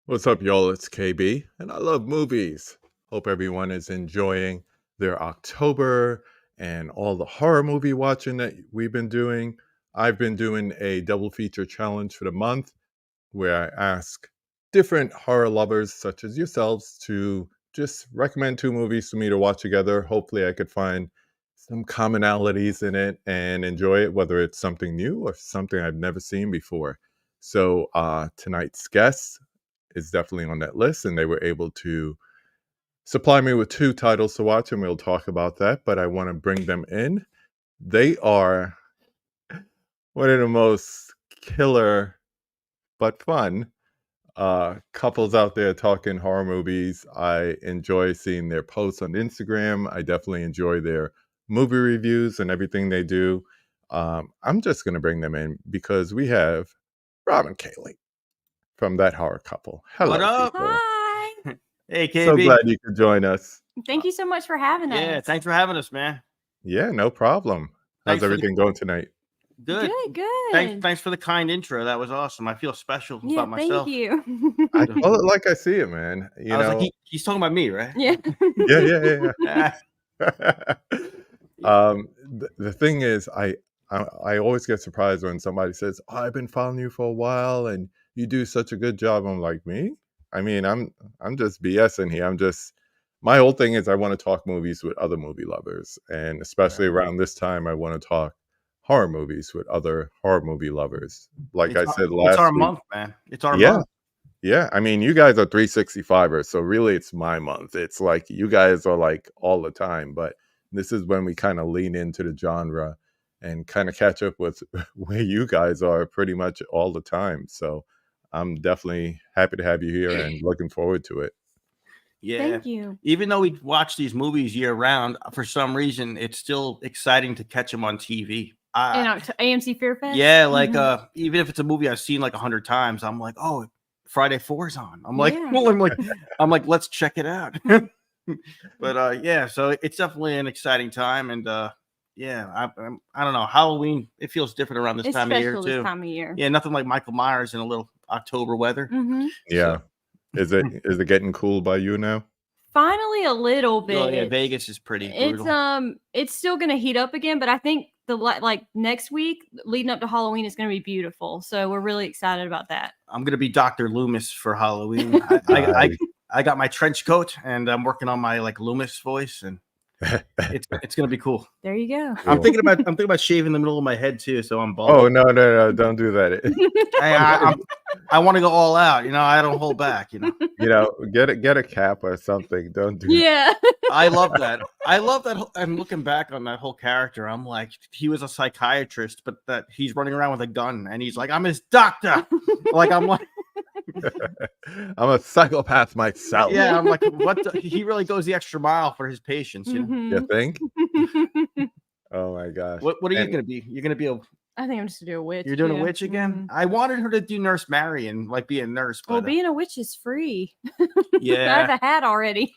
What's up, y'all? It's KB, and I love movies. Hope everyone is enjoying their October and all the horror movie watching that we've been doing. I've been doing a double feature challenge for the month where I ask different horror lovers, such as yourselves, to just recommend two movies for me to watch together. Hopefully, I could find some commonalities in it and enjoy it, whether it's something new or something I've never seen before. So, tonight's guest is definitely on that list, and they were able to supply me with two titles to watch, and we'll talk about that. But I want to bring them in. They are one of the most killer but fun couples out there talking horror movies. I enjoy seeing their posts on Instagram. I definitely enjoy their movie reviews and everything they do. I'm just going to bring them in because we have Rob and Kaylie from That Horror Couple. What Hello, up? people. Hi. Hey, So KB. glad you could join us. Thank you so much for having us. Yeah, thanks for having us, man. Yeah, no problem. How's Thanks for the- everything going tonight? Good. Good. Thanks for the kind intro. That was awesome. I feel special Yeah, about myself. thank you. I call it like I see it, man. I was like, he's talking about me, right? Yeah. Yeah. The thing is, I always get surprised when somebody says, "Oh, I've been following you for a while, and you do such a good job." I'm like, me? I mean, I'm just BSing here. My whole thing is I want to talk movies with other movie lovers, and especially around this time, I want to talk horror movies with other horror movie lovers. Like I said last week, it's our month, man. It's our yeah. month. Yeah, I mean, you guys are 365ers, so really it's my month. It's like you guys are like all the time, but this is when we kind of lean into the genre and kind of catch up with where you guys are pretty much all the time. So I'm definitely happy to have you here and looking forward to it. Yeah. Thank you. Even though we watch these movies year round, for some reason, it's still exciting to catch them on TV. AMC Fear Fest? Yeah, like even if it's a movie I've seen like 100 times, I'm like, oh, Friday 4's on. I'm like, let's check it out. But yeah, so it's definitely an exciting time, and yeah, I don't know, Halloween. It feels different around this time of year too. This time of year. Yeah, nothing like Michael Myers in a little October weather. Yeah, is it getting cool by you now? Finally, a little bit. Oh, yeah, Vegas is pretty brutal. It's still gonna heat up again, but I think the next week leading up to Halloween is gonna be beautiful. So we're really excited about that. I'm gonna be Dr. Loomis for Halloween. I got my trench coat, and I'm working on my like Loomis voice, and it's gonna be cool. There you go. Cool. I'm thinking about shaving the middle of my head too, so I'm bald. Oh no, don't do that. I want to go all out. I don't hold back. Get a cap or something. Don't do. Yeah. I love that. I'm looking back on that whole character. I'm like, he was a psychiatrist, but that he's running around with a gun, and he's like, I'm his doctor. I'm like. I'm a psychopath myself. Yeah, I'm like, he really goes the extra mile for his patients. You think? Oh my gosh. What are you gonna be? You're gonna be I think I'm just gonna do a witch. You're doing a witch again? I wanted her to do Nurse Mary and like be a nurse. But, being a witch is free. Yeah, I have a hat already.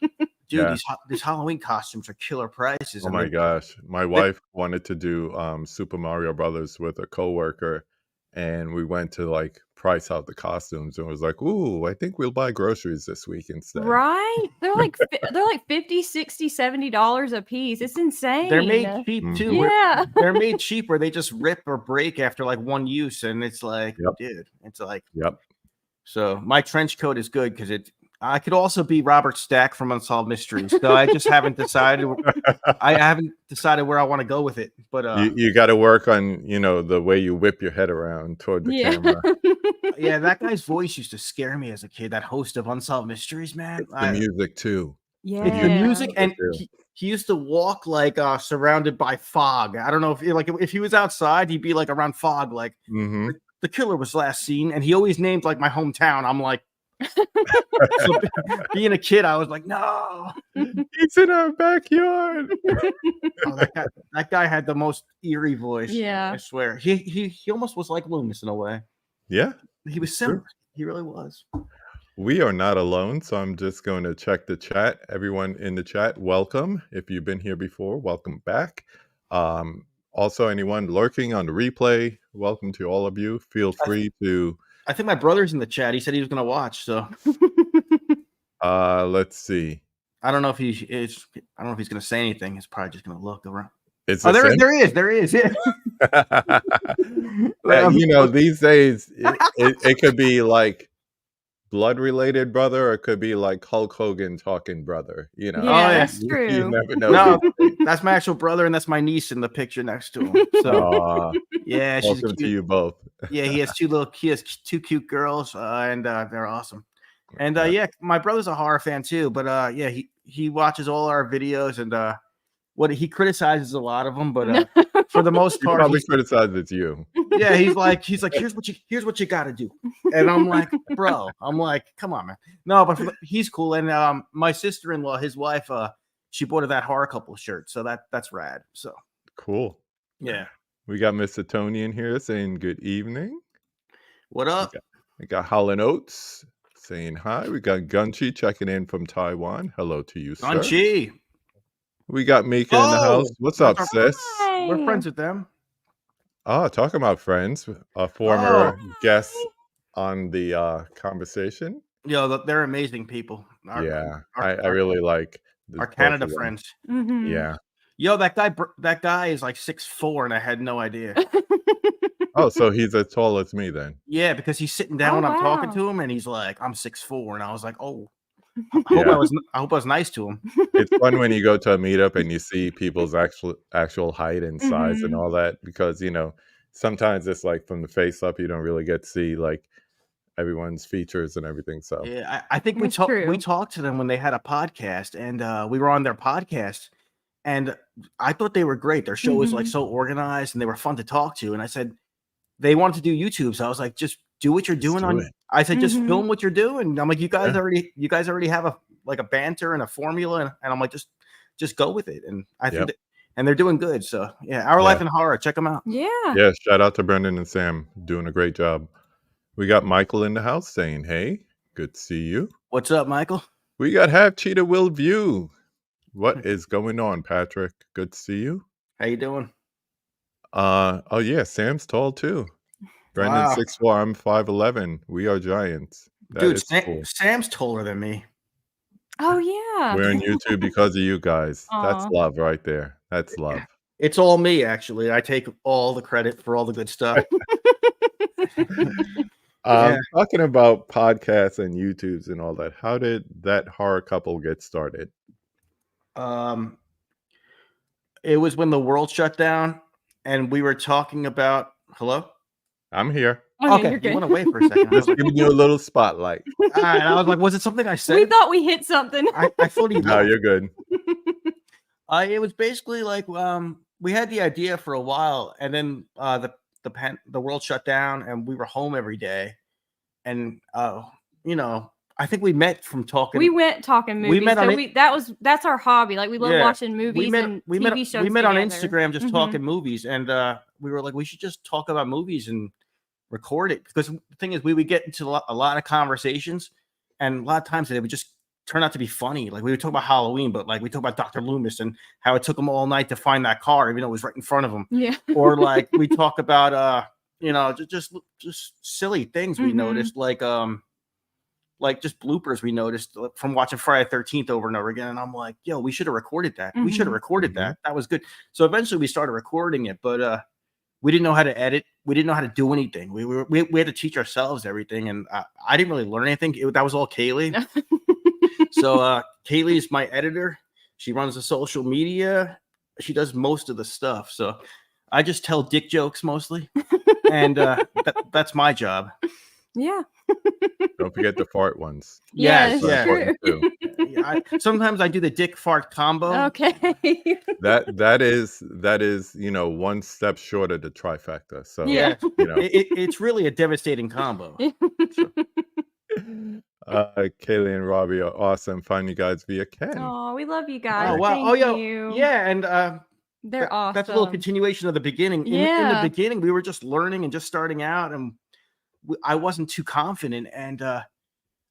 Dude, these Halloween costumes are killer prices. Oh my gosh. My wife wanted to do Super Mario Brothers with a coworker, and we went to like price out the costumes and was like, ooh, I think we'll buy groceries this week instead. Right? They're like $50, $60, $70 a piece. It's insane. They're made cheap too. Yeah. They're made cheap where they just rip or break after like one use, and it's like, dude, it's like, yep. So my trench coat is good because I could also be Robert Stack from Unsolved Mysteries. So I just haven't decided. I haven't decided where I want to go with it. But you got to work on the way you whip your head around toward the camera. Yeah, that guy's voice used to scare me as a kid. That host of Unsolved Mysteries, man. It's the music too. Yeah, it's the music, and he used to walk like surrounded by fog. I don't know if he was outside, he'd be like around fog. Like the killer was last seen, and he always named like my hometown. I'm like. So being a kid, I was like, no, he's in our backyard. Oh, that guy had the most eerie voice. Yeah, I swear. He almost was like Loomis in a way. Yeah, he was similar. He really was. We are not alone, so I'm just going to check the chat. Everyone in the chat, welcome. If you've been here before, welcome back. Also, anyone lurking on the replay, welcome to all of you. Feel free to I think my brother's in the chat. He said he was gonna watch. So Let's see. I don't know if he is. I don't know if he's gonna say anything. He's probably just gonna look around. It's Oh, there is. Yeah. You know, these days it could be like blood related brother, or it could be like Hulk Hogan talking brother. You know, Yeah, yeah. that's you true. never know. No, that's my actual brother, and that's my niece in the picture next to him. So yeah, she's welcome to cute. you both. Yeah, he has two cute girls, and they're awesome. And yeah, my brother's a horror fan too. But yeah, he watches all our videos, and what he criticizes a lot of them, but for the most He part, probably criticizes you. yeah, he's like here's what you got to do, and I'm like, bro, come on, man. No, but he's cool. And my sister-in-law, his wife, she bought her that horror couple shirt, so that's rad. So Cool. yeah, We got Mr. Tony in here saying good evening. what up? We got Holland Oates saying hi. We got Gunchi checking in from Taiwan. Hello to you, sir. Gunchi. We got Mika in the house. What's up, sis? We're friends with them. Oh, talking about friends, a former guest on the conversation. Yo, they're amazing people. I really like our Canada friends. Mm-hmm. Yeah. Yo, that guy is like 6'4", and I had no idea. Oh, so he's as tall as me then. Yeah, because he's sitting down when I'm talking to him, and he's like, "I'm 6'4", and I was like, "Oh." I hope I was nice to him. It's fun when you go to a meetup and you see people's actual height and size and all that, because you know sometimes it's like from the face up you don't really get to see like everyone's features and everything. So yeah, I think we talked to them when they had a podcast, and we were on their podcast, and I thought they were great. Their show was like so organized, and they were fun to talk to. And I said they wanted to do YouTube, so I was like, just do what you're doing I said, just film what you're doing. I'm like, you guys already have a banter and a formula, and I'm like, just go with it. And I think and they're doing good. So yeah, Our Life in Horror, check them out. Yeah. Shout out to Brendan and Sam, doing a great job. We got Michael in the house saying, hey, good to see you. What's up, Michael? We got Half Cheetah Will View. What is going on, Patrick? Good to see you. How you doing? Oh yeah, Sam's tall too. Brendan 6'4", I'm 5'11". We are giants. Dude, cool. Sam's taller than me. Oh yeah. We're on YouTube because of you guys. That's love right there. That's love. It's all me, actually. I take all the credit for all the good stuff. Talking about podcasts and YouTubes and all that, how did that horror couple get started? It was when the world shut down, and we were talking about. Hello? I'm here. Okay, you went away for a second. Just giving you a little spotlight. All right, I was like, was it something I said? We thought we hit something. I thought No, you're good. It was basically like we had the idea for a while, and then the world shut down, and we were home every day, and you know, I think we met from talking. We went talking movies. We met that's our hobby. Like we love watching movies and TV shows. We met together. on Instagram just talking movies, and we were like, we should just talk about movies and record it, because the thing is, we would get into a lot of conversations, and a lot of times they would just turn out to be funny. Like we would talk about Halloween, but like we talk about Dr. Loomis and how it took him all night to find that car, even though it was right in front of him. Yeah. Or like we talk about you know, just silly things we noticed, like just bloopers we noticed from watching Friday the 13th over and over again. And I'm like, yo, we should have recorded that. We should have recorded that. That was good. So eventually we started recording it, but we didn't know how to edit. We didn't know how to do anything. We had to teach ourselves everything, and I didn't really learn anything. That was all Kaylie. So Kaylie is my editor. She runs the social media. She does most of the stuff. So I just tell dick jokes mostly, and that's my job. Yeah. Don't forget the fart ones. Yes, yeah. Sometimes I do the dick fart combo. Okay. that is, you know, one step short of the trifecta. So yeah, you know, it's really a devastating combo. Kaylie and Robbie are awesome. Find you guys via Ken. Oh, we love you guys. Oh wow. Thank you. Yeah, and they're awesome. That's a little continuation of the beginning. In the beginning, we were just learning and just starting out, and I wasn't too confident, and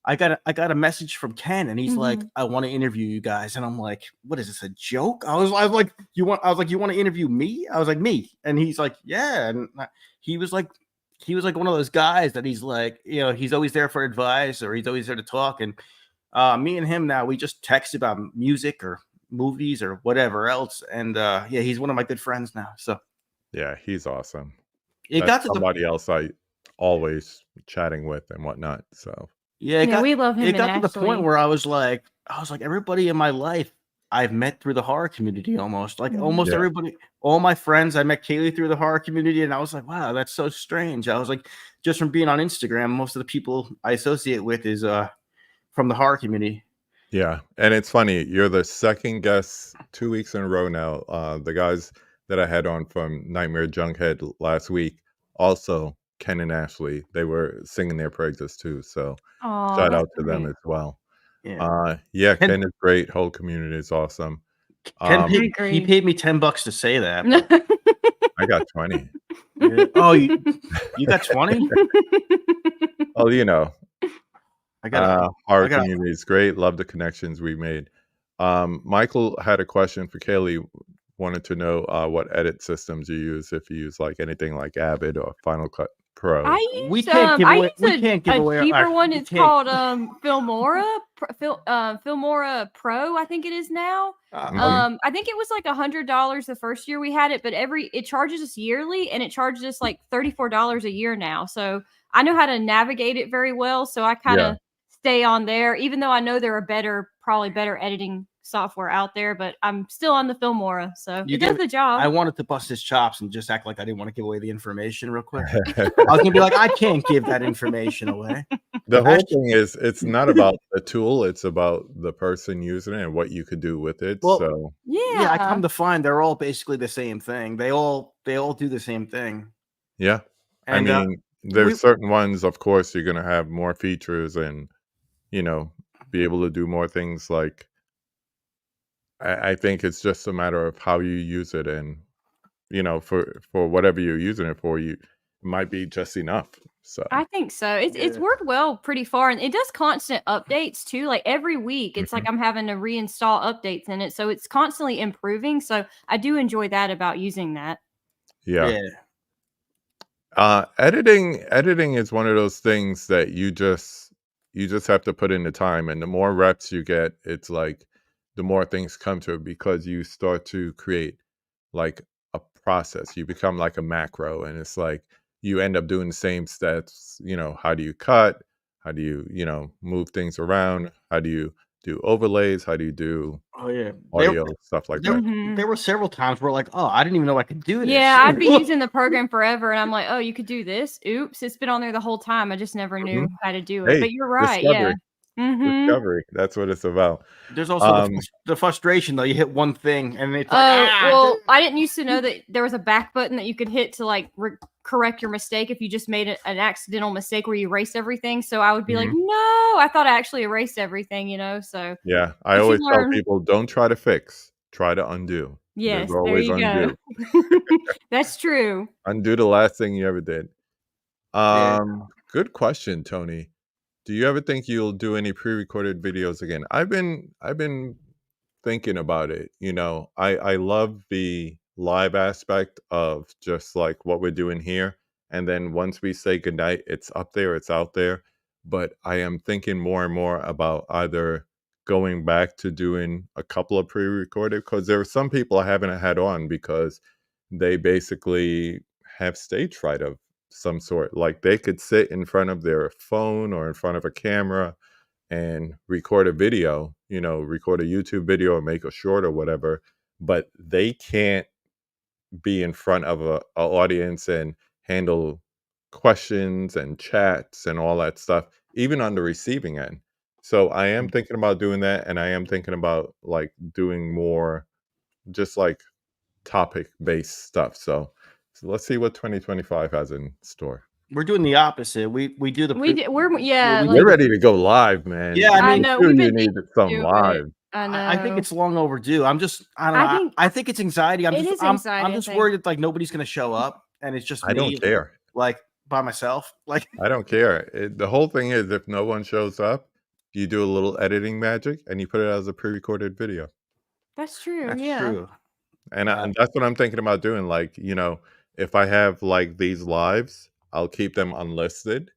I got a message from Ken, and he's like, I want to interview you guys, and I'm like, what is this, a joke? I was like, you want to interview me? I was like, me, and he's like, yeah, and he was like, he was like one of those guys that he's like, he's always there for advice or he's always there to talk. And me and him now, we just text about music or movies or whatever else. And yeah, he's one of my good friends now. So Yeah, he's awesome. it That's got to the somebody else I always chatting with and whatnot. So yeah, Yeah, we love him it and got to the point Ashley. where I was like, everybody in my life I've met through the horror community almost. Like almost Yeah. everybody, all my friends, I met Kaylie through the horror community, and I was like, wow, that's so strange. I was like, just from being on Instagram, most of the people I associate with is from the horror community. Yeah, and it's funny, you're the second guest 2 weeks in a row now. The guys that I had on from Nightmare Junkhead last week, also Ken and Ashley, they were singing their praises too, so Oh, shout that's out to them great. as well. Yeah, Yeah, Ken, Ken is great, whole community is awesome. Ken I paid, he agree. paid me $10 to say that. But, I got 20. yeah. Oh, you got 20? Oh, you know, I got our I got community is great, love the connections we made. Michael had a question for Kaylee, wanted to know, what edit systems you use, if you use, like, anything like Avid or Final Cut Pro. we can't give away a cheaper our, one. we It's can't called Filmora Pro, I think it is now. Mhm. I think it was like $100 the first year we had it, but it charges us yearly and it charges us like $34 a year now. So I know how to navigate it very well. So I kind Yeah. of stay on there, even though I know there are probably better editing software out there, but I'm still on the Filmora. So You it does gave the job. I wanted to bust his chops and just act like I didn't want to give away the information real quick. I was gonna be like, I can't give that information away. The whole Actually, thing is it's not about the tool, it's about the person using it and what you could do with it, well, so yeah, I Yeah. come to find they're all basically the same thing. They all do the same thing. yeah. I And mean, we there's certain ones, of course, you're gonna have more features and, you know, be able to do more things, like I think it's just a matter of how you use it and, for whatever you're using it for, it might be just enough, so I think so. It's yeah. worked well pretty far, and it does constant updates too. Like every week, it's like Mhm. I'm having to reinstall updates in it, so it's constantly improving. So I do enjoy that about using that. Yeah. Yeah. Editing is one of those things that you just have to put in the time, and the more reps you get, it's like the more things come to it because you start to create like a process. You become like a macro, and it's like you end up doing the same steps. How do you cut? How do you move things around? How do you do overlays? How do you do Oh yeah. audio stuff like There that? Mhm. there were several times where like, oh, I didn't even know I could do this. Yeah, I'd be using the program forever, and I'm like, "Oh, you could do this. Oops, it's been on there the whole time. I just never knew Mhm. how to do it." Hey, But you're right. Yeah. discovery, Mhm. discovery. That's what it's about. There's also Um, the frustration though. You hit one thing and it's like, Oh, well, dude. I didn't used to know that there was a back button that you could hit to like correct your mistake if you just made an accidental mistake where you erased everything. So I would be like, mhm. no, I thought I actually erased everything. So, Yeah, I but you always tell learn. people, "Don't try to fix, try to undo." There's Yes, there always you go. undo. That's true. Undo the last thing you ever did. Yeah. Good question, Tony. Do you ever think you'll do any pre-recorded videos again? I've been thinking about it. I love the live aspect of just like what we're doing here. And then once we say goodnight, it's up there, it's out there. But I am thinking more and more about either going back to doing a couple of pre-recorded because there are some people I haven't had on because they basically have stage fright of some sort. Like they could sit in front of their phone or in front of a camera and record a video, record a YouTube video or make a short or whatever, but they can't be in front of a audience and handle questions and chats and all that stuff, even on the receiving end. So I am thinking about doing that, and I am thinking about like doing more just like topic based stuff. So let's see what 2025 has in store. We're doing the opposite. We do the We pre- did. We're yeah, yeah. we We're Like do the ready to go live, man. yeah. I I mean, You know too, we've you been need needing some to do it. live. I I think know. it's long overdue. I don't know. I think I think it's anxiety. it is I'm anxiety. I just think. worried that like nobody's gonna show up and it's just I don't me care. like by myself. Like I don't care. The whole thing is if no one shows up, you do a little editing magic and you put it as a pre-recorded video. That's true. that's Yeah. true. And that's what I'm thinking about doing. Like, if I have like these lives, I'll keep them unlisted.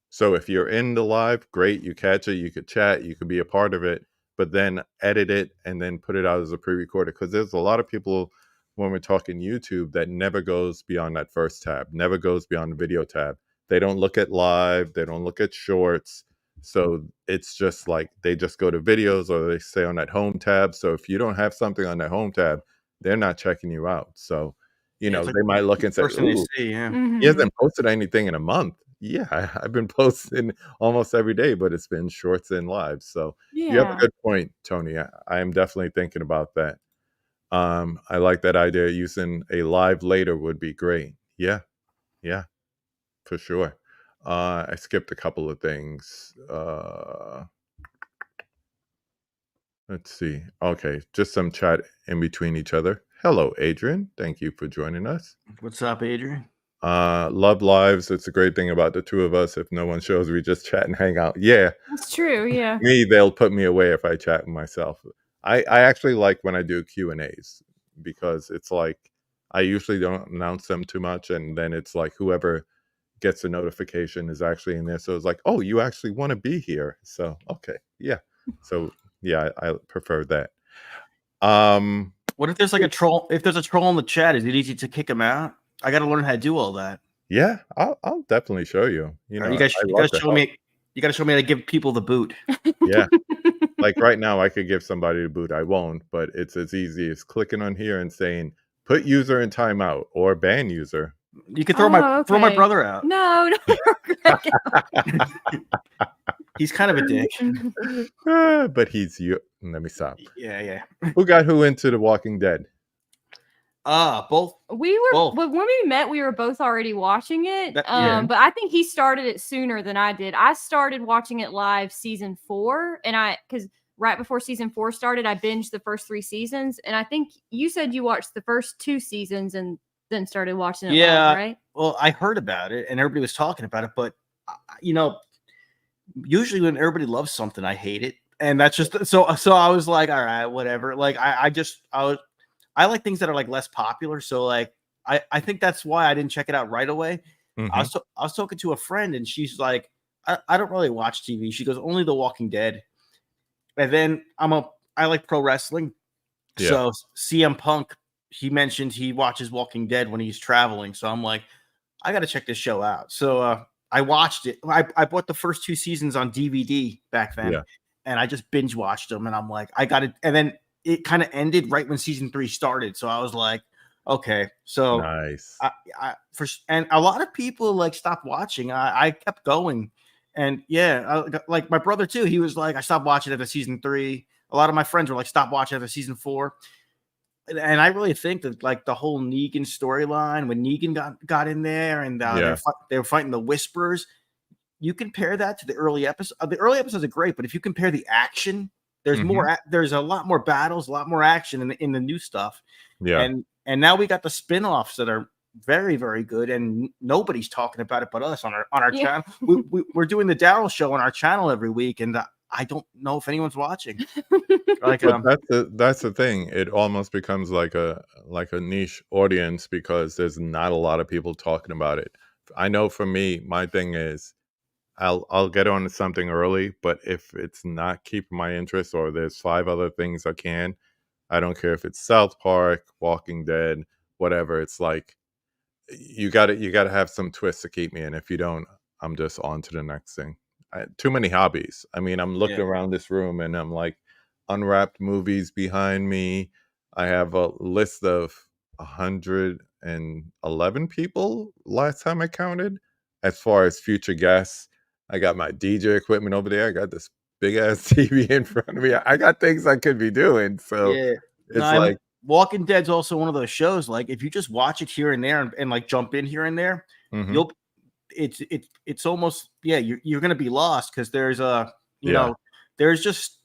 So if you're in the live, great, you catch it, you could chat, you could be a part of it, but then edit it and then put it out as a pre-recorded. Because there's a lot of people when we're talking YouTube that never goes beyond that first tab, never goes beyond the video tab. They don't look at live, they don't look at shorts. So it's just like they just go to videos or they stay on that home tab. So if you don't have something on that home tab, they're not checking you out. So, Yeah, it's like they might look and say, first thing they ooh, see. Yeah. he Mhm. hasn't posted anything in a month. Yeah, I've been posting almost every day, but it's been shorts and lives. So you have a Yeah. good point, Tony. I am definitely thinking about that. I like that idea. Using a live later would be great. Yeah, yeah, for sure. I skipped a couple of things. Let's see. Okay, just some chat in between each other. Hello, Adrian. Thank you for joining us. What's up, Adrian? Love lives. It's a great thing about the two of us. If no one shows, we just chat and hang out. Yeah, That's true. Yeah. me, they'll put me away if I chat with myself. I actually like when I do Q&As because it's like I usually don't announce them too much, and then it's like whoever gets a notification is actually in there. So it's like, oh, you actually want to be here. So okay, yeah. So yeah, I prefer that. What if there's like a troll? If there's a troll in the chat, is it easy to kick him out? I got to learn how to do all that. Yeah, I'll definitely show you. You I guys love to show help. me. You got to show me how to give people the boot. Yeah. Like right now, I could give somebody the boot. I won't, but it's as easy as clicking on here and saying, put user in timeout or ban user. You can throw my okay. brother out. No, He's kind of a dick. But he's you. Let me stop. Yeah. Who got who into The Walking Dead? Both. we were Both. when we met. We were both already watching it. Yeah. But I think he started it sooner than I did. I started watching it live season 4, and because right before season 4 started, I binged the first 3 seasons. And I think you said you watched the first 2 seasons and then started watching it live, right? Well, I heard about it and everybody was talking about it, but usually when everybody loves something, I hate it, and that's just so. I was like, all right, whatever. Like I like things that are like less popular. So like I think that's why I didn't check it out right away. Mhm. I was talking to a friend and she's like, I don't really watch TV. She goes, only The Walking Dead. And then I like pro wrestling. Yeah. So CM Punk, he mentioned he watches Walking Dead when he's traveling. So I'm like, I got to check this show out. So I watched it. I bought the first 2 seasons on DVD back then, Yeah. and I just binge watched them. And I'm like, I got it. And then it kind of ended right when season 3 started. So I was like, okay. So Nice. and a lot of people like stopped watching. I kept going, and yeah, like my brother too. He was like, I stopped watching after season 3. A lot of my friends were like, stop watching after season 4. And I really think that like the whole Negan storyline, when Negan got in there and they were fighting the Whisperers, you compare that to the early episode. The early episodes are great, but if you compare the action, there's more. There's a lot more battles, a lot more action in the new stuff. Yeah. And now we got the spin-offs that are very, very good, and nobody's talking about it but us on our channel. We're doing the Daryl show on our channel every week, and I don't know if anyone's watching. Like that's the thing. It almost becomes like a niche audience because there's not a lot of people talking about it. I know for me, my thing is I'll get on to something early, but if it's not keeping my interest or there's 5 other things I don't care if it's South Park, Walking Dead, whatever. It's like you got to have some twists to keep me in. If you don't, I'm just on to the next thing. Too many hobbies. I mean, I'm looking around this room and I'm like, unwrapped movies behind me. I have a list of 111 people last time I counted. As far as future guests, I got my DJ equipment over there. I got this big ass TV in front of me. I got things I could be doing. So it's Walking Dead's also one of those shows. Like if you just watch it here and there and like jump in here and there, it's almost you're gonna be lost because there's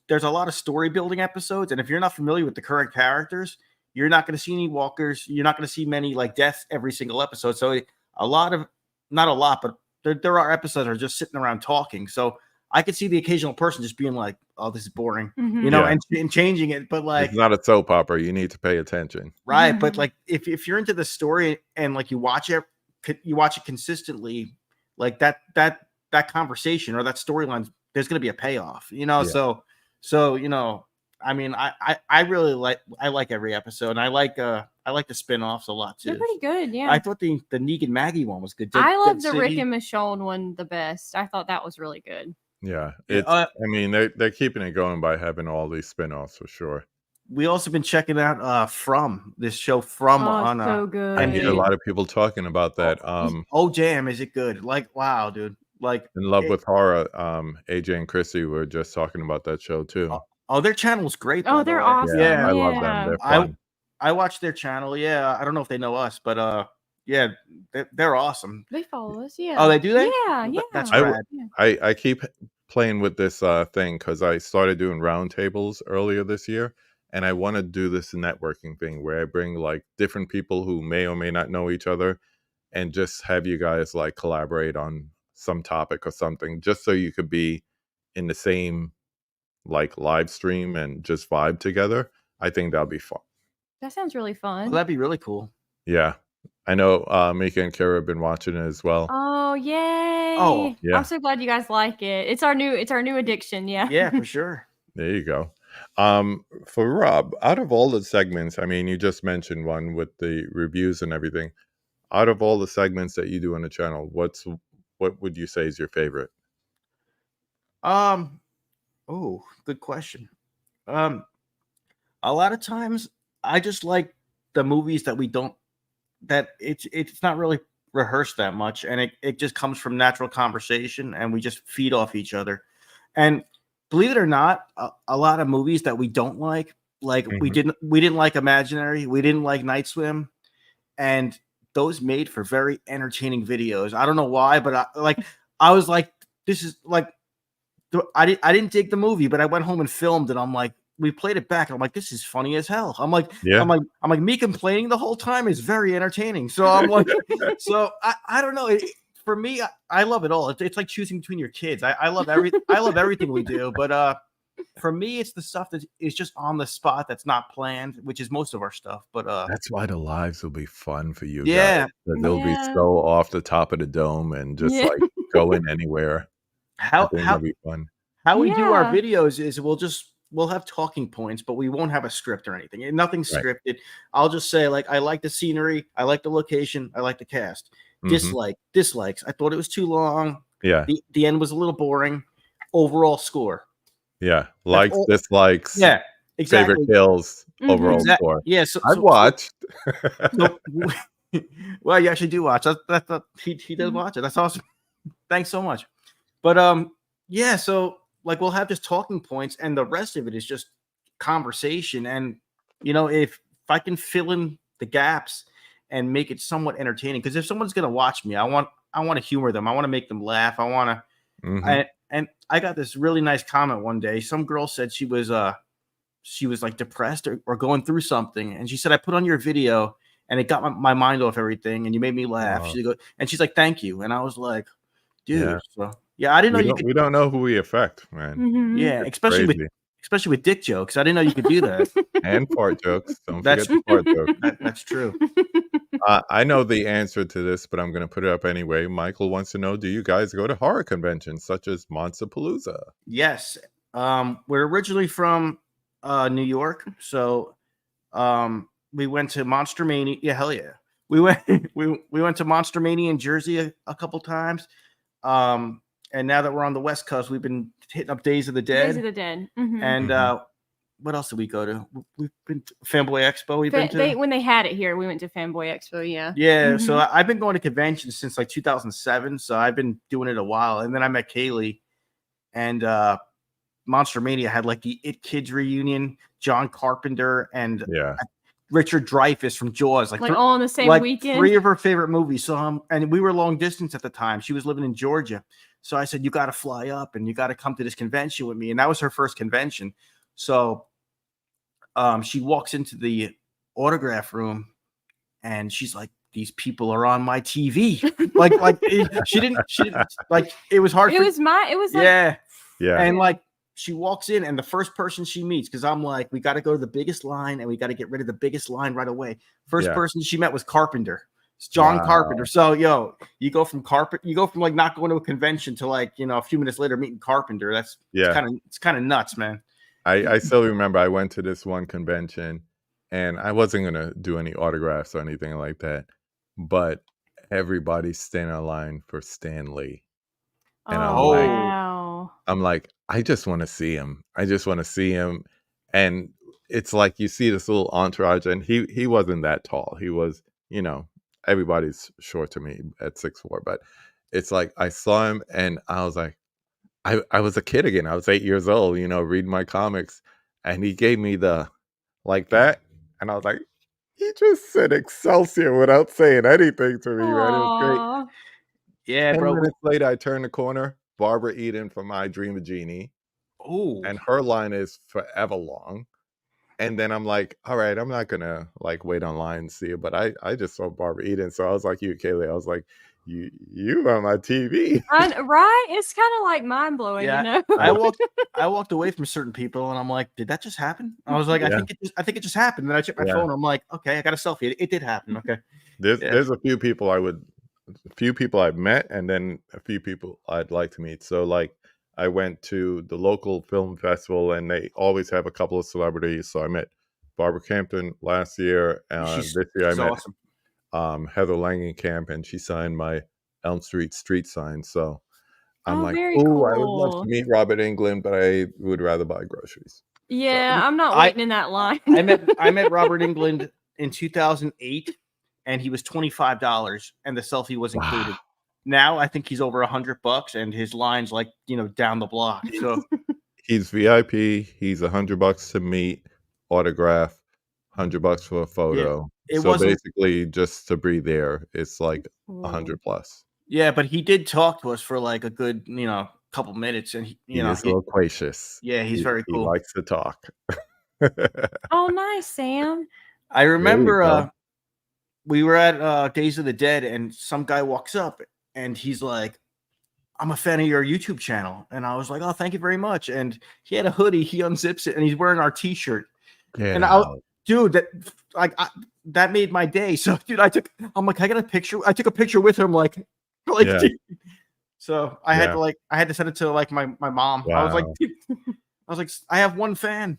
there's a lot of story building episodes, and if you're not familiar with the current characters, you're not going to see any walkers. You're not going to see many like deaths every single episode. So not a lot, but there are episodes that are just sitting around talking. So I could see the occasional person just being like, "Oh, this is boring," and changing it. But like, it's not a soap opera. You need to pay attention, right? But like, if you're into the story and like you watch it consistently, like that conversation or that storyline, there's going to be a payoff, you know? Yeah. So, you know, I mean, I really like every episode, and I like the spin-offs a lot too. They're pretty good, yeah. I thought the Negan Maggie one was good. I love Dead the Rick City. and Michonne one the best. I thought that was really good. Yeah. Yeah, It's I mean, they're keeping it going by having all these spin-offs for sure. We also been checking out From this show From on so good. I hear a lot of people talking about that. Oh damn, is it good? Like, wow, dude. Like, In Love with Horror, AJ and Chrissy were just talking about that show too. Oh, their channel's great. Oh, they're awesome. Yeah, I love them. They're fun. I watch their channel. Yeah, I don't know if they know us, but yeah, they're awesome. They follow us. Yeah. Oh, they do that? Yeah, yeah. That's rad. I keep playing with this thing because I started doing roundtables earlier this year, and I want to do this networking thing where I bring like different people who may or may not know each other, and just have you guys like collaborate on some topic or something, just so you could be in the same like live stream and just vibe together. I think that'll be fun. That sounds really fun. Well, that'd be really cool. Yeah. I know Mika and Kara have been watching it as well. Oh, yay. Oh, yeah. I'm so glad you guys like it. It's our new addiction, yeah. Yeah, for sure. There you go. For Rob, out of all the segments, I mean, you just mentioned one with the reviews and everything. Out of all the segments that you do on the channel, what would you say is your favorite? Oh, good question. A lot of times I just like the movies that it's not really rehearsed that much, and it just comes from natural conversation, and we just feed off each other. And believe it or not, a lot of movies that we don't like we didn't like Imaginary, we didn't like Night Swim, and those made for very entertaining videos. I don't know why, but I was like, this is like, I didn't dig the movie, but I went home and filmed it. I'm like, we played it back, and I'm like, this is funny as hell. I'm like, me complaining the whole time is very entertaining. So I'm like, so I don't know. For me, I love it all. It's like choosing between your kids. I love everything we do, but for me, it's the stuff that is just on the spot that's not planned, which is most of our stuff. But that's why the lives will be fun for you. Yeah, guys. They'll be so off the top of the dome and just like going anywhere. How be fun. How we do our videos is we'll have talking points, but we won't have a script or anything. Nothing's scripted. I'll just say, like, I like the scenery, I like the location, I like the cast. Dislikes. I thought it was too long. Yeah. The end was a little boring. Overall score. Yeah. Likes, dislikes. Yeah. Exactly. Favorite kills. Overall score. Yeah. I've watched. Well, you actually do watch. He does watch it. That's awesome. Thanks so much. But yeah. So like we'll have just talking points, and the rest of it is just conversation. And you know, if I can fill in the gaps and make it somewhat entertaining, because if someone's gonna watch me, I want to humor them. I want to make them laugh. I want to. And I got this really nice comment one day. Some girl said she was like depressed or going through something, and she said, I put on your video and it got my mind off everything, and you made me laugh. She's like, thank you. And I was like, dude. Yeah. So yeah, I didn't know we don't know who we affect, man. Yeah, especially with dick jokes. I didn't know you could do that. And fart jokes. Don't forget the fart jokes. That's true. I know the answer to this, but I'm going to put it up anyway. Michael wants to know, do you guys go to horror conventions such as Monsterpalooza? Yes. We're originally from New York, so we went to Monster Mania. Yeah, hell yeah. We went to Monster Mania in Jersey a couple times. And now that we're on the West Coast, we've been hitting up Days of the Dead. Days of the Dead. Mm-hmm. And what else did we go to? We've been to Fanboy Expo. When they had it here, we went to Fanboy Expo. Yeah. Yeah. Mm-hmm. So I've been going to conventions since like 2007. So I've been doing it a while. And then I met Kaylie, and Monster Mania had like the It Kids reunion, John Carpenter and Richard Dreyfuss from Jaws, like all on the same weekend. 3 of her favorite movies. So and we were long distance at the time. She was living in Georgia. So I said, you got to fly up and you got to come to this convention with me. And that was her first convention. So she walks into the autograph room and she's like, these people are on my TV. like she didn't like, it was hard. Yeah. And like, she walks in and the first person she meets, because I'm like, we got to go to the biggest line and we got to get rid of the biggest line right away. First person she met was Carpenter. It's John Wow. Carpenter. So you go from like not going to a convention to like, a few minutes later meeting Carpenter. It's kind of nuts, man. I still remember I went to this one convention and I wasn't gonna do any autographs or anything like that, but everybody's standing in line for Stan Lee. And Oh, wow. I'm like, I just want to see him. I just want to see him. And it's like you see this little entourage, and he wasn't that tall. He was, everybody's short to me at 6'4", but it's like I saw him and I was like, I was a kid again. I was 8 years old, reading my comics, and he gave me the like that, and I was like, he just said Excelsior without saying anything to me, man. It was great. Aw. Yeah, 10 bro. minutes later, I turn the corner, Barbara Eden from I Dream of Jeannie, Oh, and her line is forever long. And then I'm like, all right, I'm not gonna like wait online and see it, but I just saw Barbara Eden, so I was like you, Kaylee. I was like, you on my TV. Right? It's kind of like mind blowing, yeah. I walked away from certain people, and I'm like, did that just happen? I was like, Yeah. I think it just happened. Then I checked my phone. I'm like, okay, I got a selfie. It did happen. Okay. There's a few people I've met, and then a few people I'd like to meet. So like I went to the local film festival, and they always have a couple of celebrities. So I met Barbara Campton last year. This year I met awesome. Heather Langenkamp, and she signed my Elm Street street sign. So I'm like, very oh, I would love cool. to meet Robert Englund, but I would rather buy groceries. Yeah, I'm not waiting in that line. I met Robert Englund in 2008, and he was $25, and the selfie was included. Wow. Now I think he's over $100, and his line's like down the block. So he's VIP. He's $100 to meet, autograph, $100 for a photo. Yeah, so basically, just to be there, it's like $100 plus. Yeah, but he did talk to us for like a good couple minutes, and he is loquacious. Yeah, he's very cool. He likes to talk. Oh, nice, Sam. I remember we were at Days of the Dead, and some guy walks up, and he's like, I'm a fan of your YouTube channel. And I was like, oh, thank you very much. And he had a hoodie. He unzips it, and he's wearing our T-shirt. That made my day. So, dude, I got a picture. I took a picture with him, yeah. So I had to send it to like my mom. Wow. I was like, I have one fan.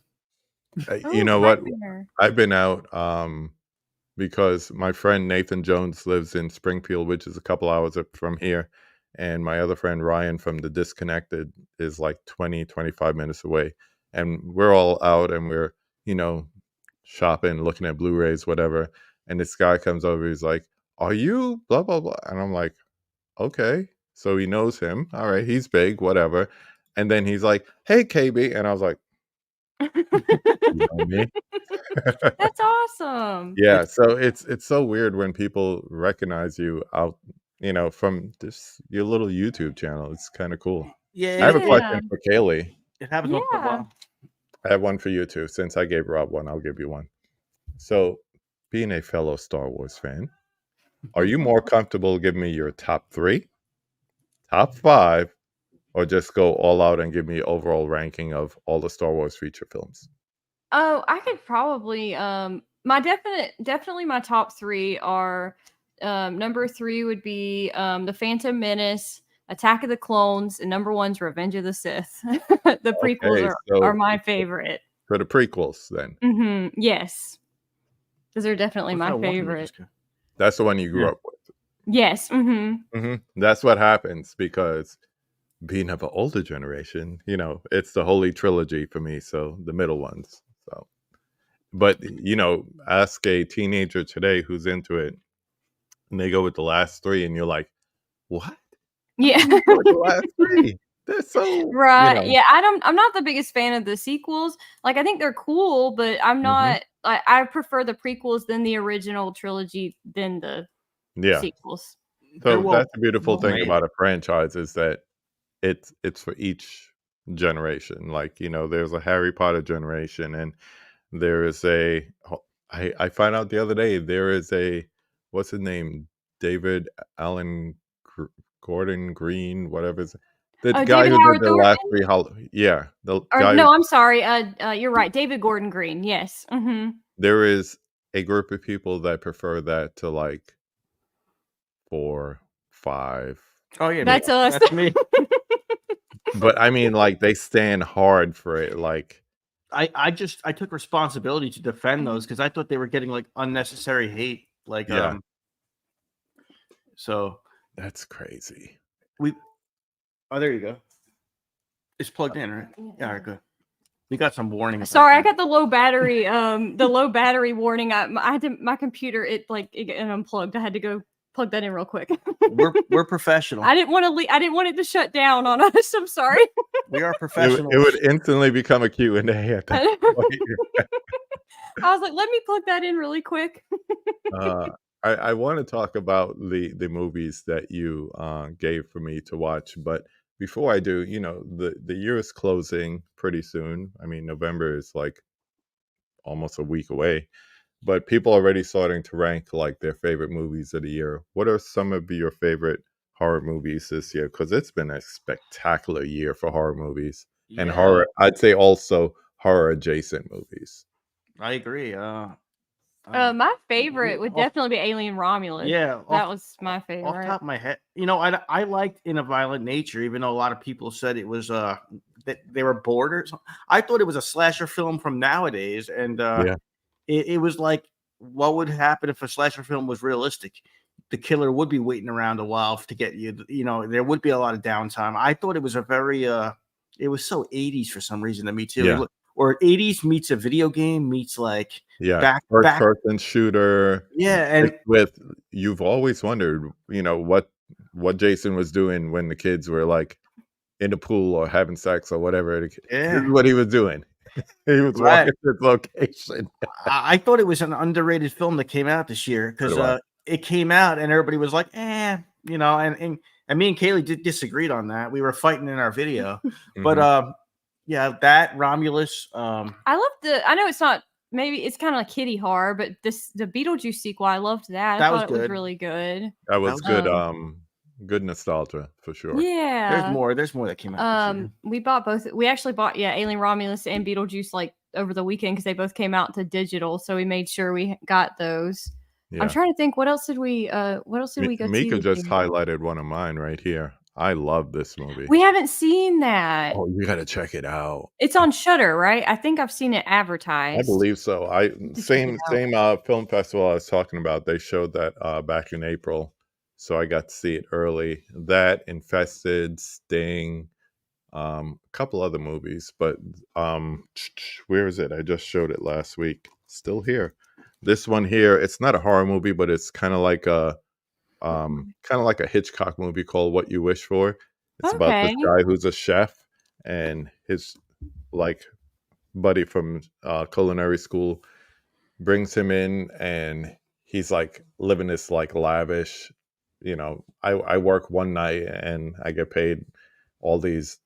You know what? I've been out because my friend Nathan Jones lives in Springfield, which is a couple hours up from here. And my other friend Ryan from The Disconnected is like 20-25 minutes away. And we're all out and we're, shopping, looking at Blu-rays, whatever. And this guy comes over, he's like, are you blah, blah, blah? And I'm like, okay. So he knows him. All right, he's big, whatever. And then he's like, hey, KB. And I was like, you know me? That's awesome. Yeah, so it's so weird when people recognize you out, from your little YouTube channel. It's kind of cool. Yeah, I have a question for Kaylee. It happens once in a while. I have one for you too. Since I gave Rob one, I'll give you one. So, being a fellow Star Wars fan, are you more comfortable giving me your top 3, top 5, or just go all out and give me overall ranking of all the Star Wars feature films? Oh, I could probably definitely my top 3 are number 3 would be The Phantom Menace, Attack of the Clones, and number 1's Revenge of the Sith. The prequels are my favorite. For the prequels, then. Mm-hmm. Yes, those are definitely my favorite. That's the one you grew up with. Yes. Mm-hmm. Mm-hmm. That's what happens because being of an older generation, it's the holy trilogy for me. So the middle ones. So, but ask a teenager today who's into it, and they go with the last 3, and you're like, what? Yeah. The last 3. They're so right. Yeah, I'm not the biggest fan of the sequels. Like, I think they're cool, but I'm not. I prefer the prequels than the original trilogy than the sequels. So that's the beautiful thing about a franchise is that it's for each generation. Like, there's a Harry Potter generation, and there is I found out the other day there is what's his name, David Allen Gordon Green, whatever. The guy who did the last 3 No, I'm sorry. You're right. David Gordon Green. Yes. Mm-hmm. There is a group of people that prefer that to like 4, 5. Oh yeah, That's us. That's me. But I mean, like, they stand hard for it. Like, I took responsibility to defend those because I thought they were getting like unnecessary hate. Like yeah, so that's crazy. we oh there you go. It's plugged in, right? Yeah, all right, good. We got some warning. Sorry, I got the low battery warning. I had to, my computer it unplugged. I had to go plug that in real quick. We're professional. I didn't want to I didn't want it to shut down on us. I'm sorry. We are professionals. It would instantly become a Q&A at that point. I was like, let me plug that in really quick. I want to talk about the movies that you gave for me to watch, but before I do, the year is closing pretty soon. I mean, November is like almost a week away, but people are already starting to rank like their favorite movies of the year. What are some of your favorite horror movies this year? Because it's been a spectacular year for horror movies and horror. I'd say also horror adjacent movies. I agree. My favorite would definitely be Alien Romulus. Yeah, that was my favorite. Off the top of my head, I liked In a Violent Nature, even though a lot of people said it was that they were bored or something. I thought it was a slasher film from nowadays, and it was like, what would happen if a slasher film was realistic? The killer would be waiting around a while to get you. There would be a lot of downtime. I thought it was a very it was so 80s for some reason to me too. Yeah. Or 80s meets a video game meets like first person shooter. Yeah, and with you've always wondered, what Jason was doing when the kids were like in the pool or having sex or whatever. This is what he was doing. He was walking to his location. I thought it was an underrated film that came out this year because it came out and everybody was like, and me and Kaylie disagreed on that. We were fighting in our video, but yeah, that Romulus. I love I know it's not. Maybe it's kind of like kiddie horror, but the Beetlejuice sequel, I loved that. I thought it was really good. That was good. Good nostalgia for sure. Yeah, there's more that came out. We bought both. We actually bought Alien Romulus and Beetlejuice like over the weekend because they both came out to digital. So we made sure we got those. Yeah. I'm trying to think. What else did we go see? Mika just highlighted one of mine right here. I love this movie. We haven't seen that. Oh, you got to check it out. It's on Shudder, right? I think I've seen it advertised. I believe so. Same film festival I was talking about. They showed that back in April, so I got to see it early. That, Infested, Sting, a couple other movies, but where is it? I just showed it last week. Still here. This one here. It's not a horror movie, but it's kind of like a Hitchcock movie called What You Wish For. It's about this guy who's a chef and his like buddy from culinary school brings him in, and he's like living this like lavish, I work one night and I get paid all this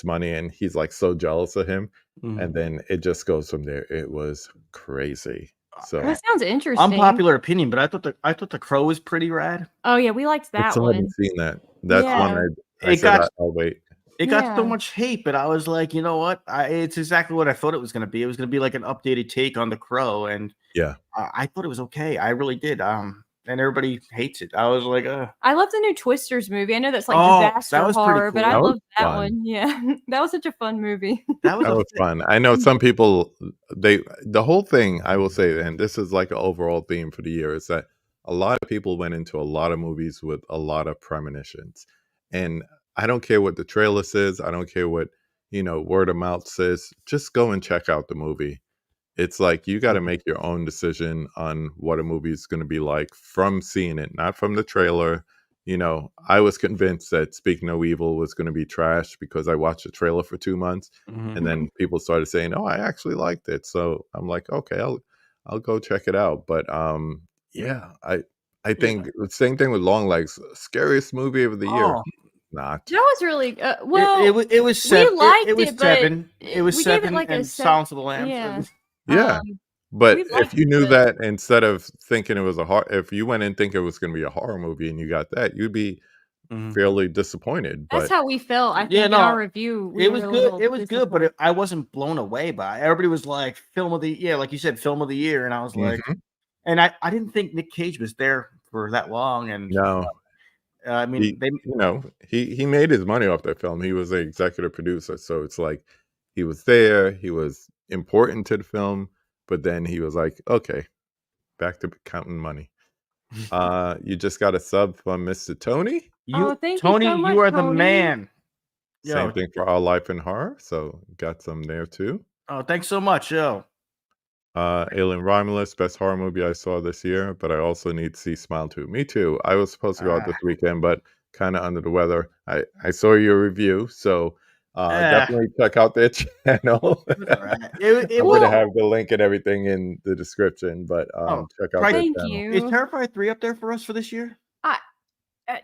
money, and he's like so jealous of him. And then it just goes from there. It was crazy. So that sounds interesting. Unpopular opinion, but I thought The Crow was pretty rad. Oh yeah, we liked that one. I haven't seen that. That's one I said I'll wait. It got so much hate, but I was like, you know what? It's exactly what I thought it was going to be. It was going to be like an updated take on The Crow, and I thought it was okay. I really did. And everybody hates it. I was like, I love the new Twisters movie. I know that's like disaster horror, but I love that one. Yeah, that was such a fun movie. That was fun. I know some people, the whole thing, I will say, and this is like an overall theme for the year, is that a lot of people went into a lot of movies with a lot of premonitions. And I don't care what the trailer says. I don't care what, word of mouth says. Just go and check out the movie. It's like you got to make your own decision on what a movie is going to be like from seeing it, not from the trailer. I was convinced that Speak No Evil was going to be trash because I watched the trailer for 2 months, and then people started saying, "Oh, I actually liked it." So I'm like, "Okay, I'll go check it out." But I think the same thing with Longlegs, scariest movie of the year. Not. That was really well. It was 7. We liked it was it, 7. It was 7. Like and Silence of the Lambs. Yeah. Yeah, but if you knew that, instead of thinking it was if you went in thinking it was going to be a horror movie and you got that, you'd be fairly disappointed. That's how we felt. I think in our review, it was good. It was good, but I wasn't blown away by it. Everybody was like, "Film of the like you said, film of the year," and I was like, and I didn't think Nick Cage was there for that long, and no. I mean, they he made his money off that film. He was an executive producer, so it's like he was there. He was important to the film, but then he was like, okay, back to counting money. You just got a sub from Mr. Tony. Oh, thank you Tony, so much, you are the Tony. man. Same Yo, thing for All Life in Horror, so got some there too. oh, thanks so much, yo. Alien Romulus, best horror movie I saw this year, but I also need to see Smile 2. Me too. I was supposed to go out this weekend, but kind of under the weather. I saw your review, so definitely check out their channel. I'm going to have the link and everything in the description, but check out their thank channel. you. Is Terrifier 3 up there for us for this year?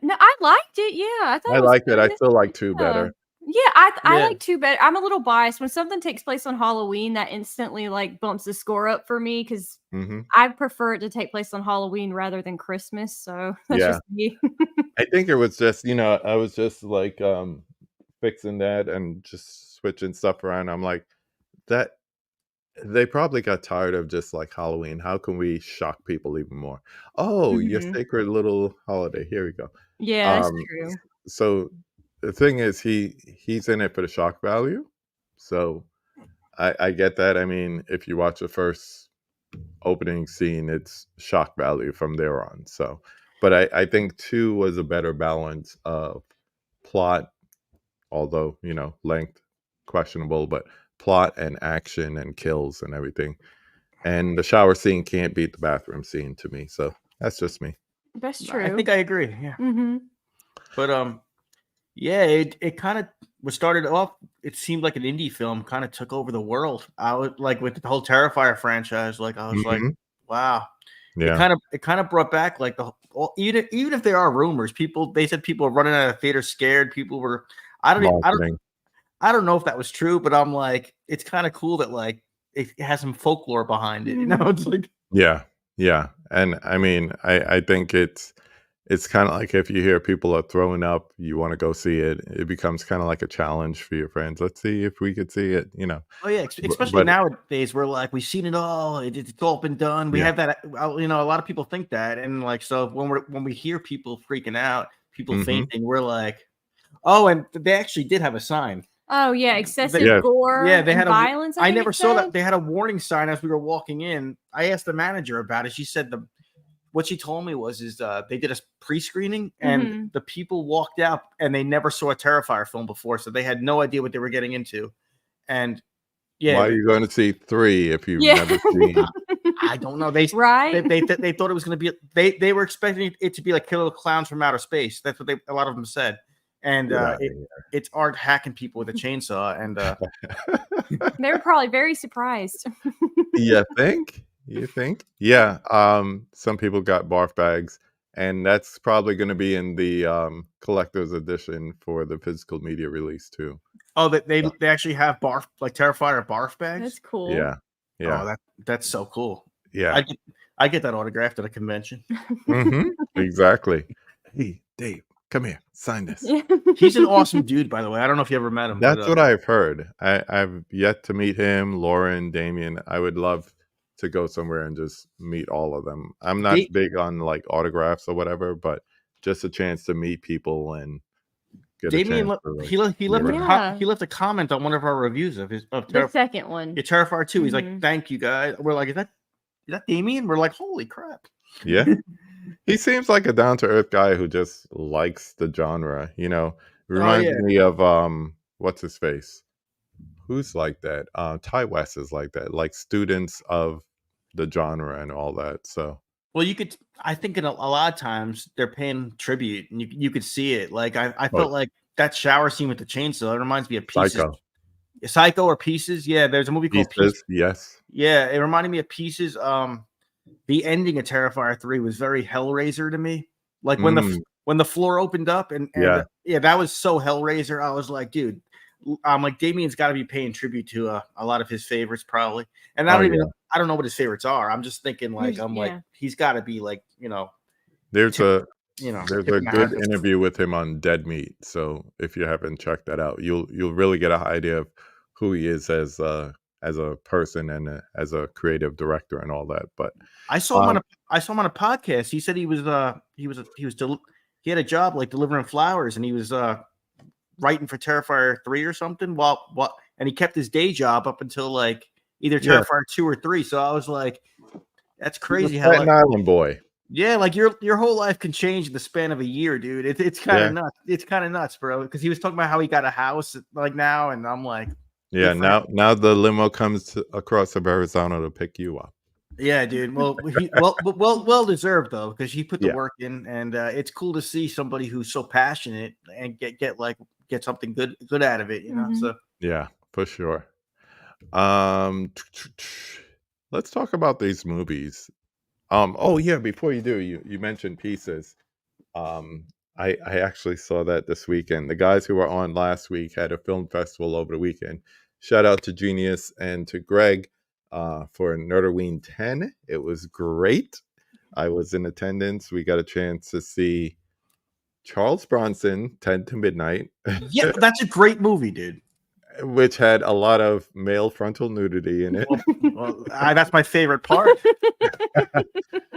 No, I liked it. Yeah, I thought I liked it. I still like 2 better. Yeah, I like 2 better. I'm a little biased when something takes place on Halloween. That instantly like bumps the score up for me because I prefer it to take place on Halloween rather than Christmas. So that's just me. I think it was just I was just like fixing that and just switching stuff around. I'm like that. They probably got tired of just like Halloween. How can we shock people even more? Oh, your sacred little holiday. Here we go. Yeah, that's true. So the thing is, he's in it for the shock value. So I get that. I mean, if you watch the first opening scene, it's shock value from there on. So, but I think 2 was a better balance of plot, although length questionable, but plot and action and kills and everything. And the shower scene can't beat the bathroom scene to me. So that's just me. That's true. I think I agree. Yeah. But yeah, it kind of was started off. It seemed like an indie film kind of took over the world. I was like with the whole Terrifier franchise. Like I was like, wow. Yeah. It kind of brought back like even if there are rumors, they said people were running out of theater scared. People were. I don't know if that was true, but I'm like, it's kind of cool that like it has some folklore behind it. It's like yeah. And I mean, I think it's kind of like if you hear people are throwing up, you want to go see it. It becomes kind of like a challenge for your friends. Let's see if we could see it. Oh yeah, especially nowadays, we're like we've seen it all. It's all been done. We have that. A lot of people think that, and like so when we hear people freaking out, people fainting, we're like, oh, and they actually did have a sign. Oh yeah, excessive gore. Yeah, they had violence. I never saw that. They had a warning sign as we were walking in. I asked the manager about it. She said what she told me was they did a pre-screening and the people walked out and they never saw a Terrifier film before, so they had no idea what they were getting into. And why are you going to see 3 if you've never seen? I don't know. They thought it was going to be. They were expecting it to be like Killer Clowns from Outer Space. That's what a lot of them said. And it's Art hacking people with a chainsaw, and they were probably very surprised. You think? Yeah. Some people got barf bags, and that's probably going to be in the collector's edition for the physical media release too. Oh, they actually have barf, like Terrifier barf bags. That's cool. Yeah. Oh, that's so cool. Yeah. I get that autographed at a convention. Exactly. Hey, Dave, come here. Sign this. He's an awesome dude, by the way. I don't know if you ever met him. That's what I've heard. I've yet to meet him, Lauren, Damien. I would love to go somewhere and just meet all of them. I'm not big on like autographs or whatever, but just a chance to meet people and get Damien, a chance he left a comment on one of our reviews of the second one. Yeah, Terrifier 2. He's like, "Thank you, guys." We're like, "Is that Damien?" We're like, "Holy crap!" Yeah, he seems like a down to earth guy who just likes the genre. Reminds me of what's his face? Who's like that? Ty West is like that. Like students of the genre and all that. So well, I think in a lot of times they're paying tribute, and you could see it. Like I felt like that shower scene with the chainsaw. It reminds me of Pieces. Psycho or Pieces. Yeah, there's a movie called Pieces. Yes. Yeah, it reminded me of Pieces. The ending of Terrifier 3 was very Hellraiser to me. Like when the floor opened up and that was so Hellraiser. I was like, dude, I'm like, Damien's got to be paying tribute to a lot of his favorites probably. And I don't know what his favorites are. I'm just thinking like he's got to be like, there's a good interview with him on Dead Meat. So if you haven't checked that out, you'll really get an idea of who he is as a person and as a creative director and all that. But I saw him on a podcast. He said he was he had a job like delivering flowers, and he was writing for Terrifier 3 or something. And he kept his day job up until like either Yeah. Terrifier 2 or 3. So I was like, that's He's a crazy how Staten Island boy. yeah, like your whole life can change in the span of a year, dude. It's kind of nuts. It's kind of nuts, bro. Because he was talking about how he got a house like now, and I'm like, Yeah, now the limo comes across of Arizona to pick you up. yeah, dude. Well deserved though, because he put the Yeah. work in, and it's cool to see somebody who's so passionate and get something good out of it, you know. Mhm. So Yeah, for sure. Let's talk about these movies. Oh yeah, before you do, you mentioned Pieces. I actually saw that this weekend. The guys who were on last week had a film festival over the weekend. Shout out to Genius and to Greg for Nerdoween 10. It was great. I was in attendance. We got a chance to see Charles Bronson, 10 to Midnight, yeah, that's a great movie, dude. which had a lot of male frontal nudity in it. That's my favorite part.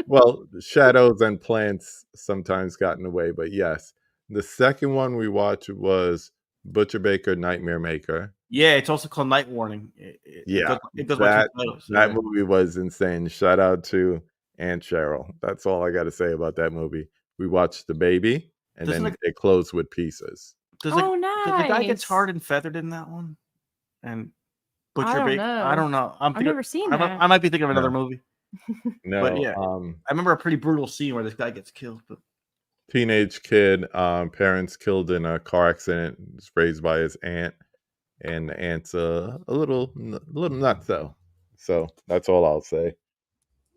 Well, shadows and plants sometimes got in the way, but yes. The second one we watched was Butcher Baker Nightmare Maker. Yeah, it's also called Night Warning. It goes by that two titles. that Yeah. movie was insane. Shout out to Aunt Cheryl. That's all I got to say about that movie. We watched The Baby, and Doesn't then it closed with Pieces. Does Oh, the guy gets nice. hard and feathered in that one? And I Butcher don't Baker? know. I don't know. I've never seen I that. might be thinking of another No. movie. No, But yeah, I remember a pretty brutal scene where this guy gets killed. But teenage kid, parents killed in a car accident, was raised by his aunt, and the aunt's a little nuts though. So that's all I'll say.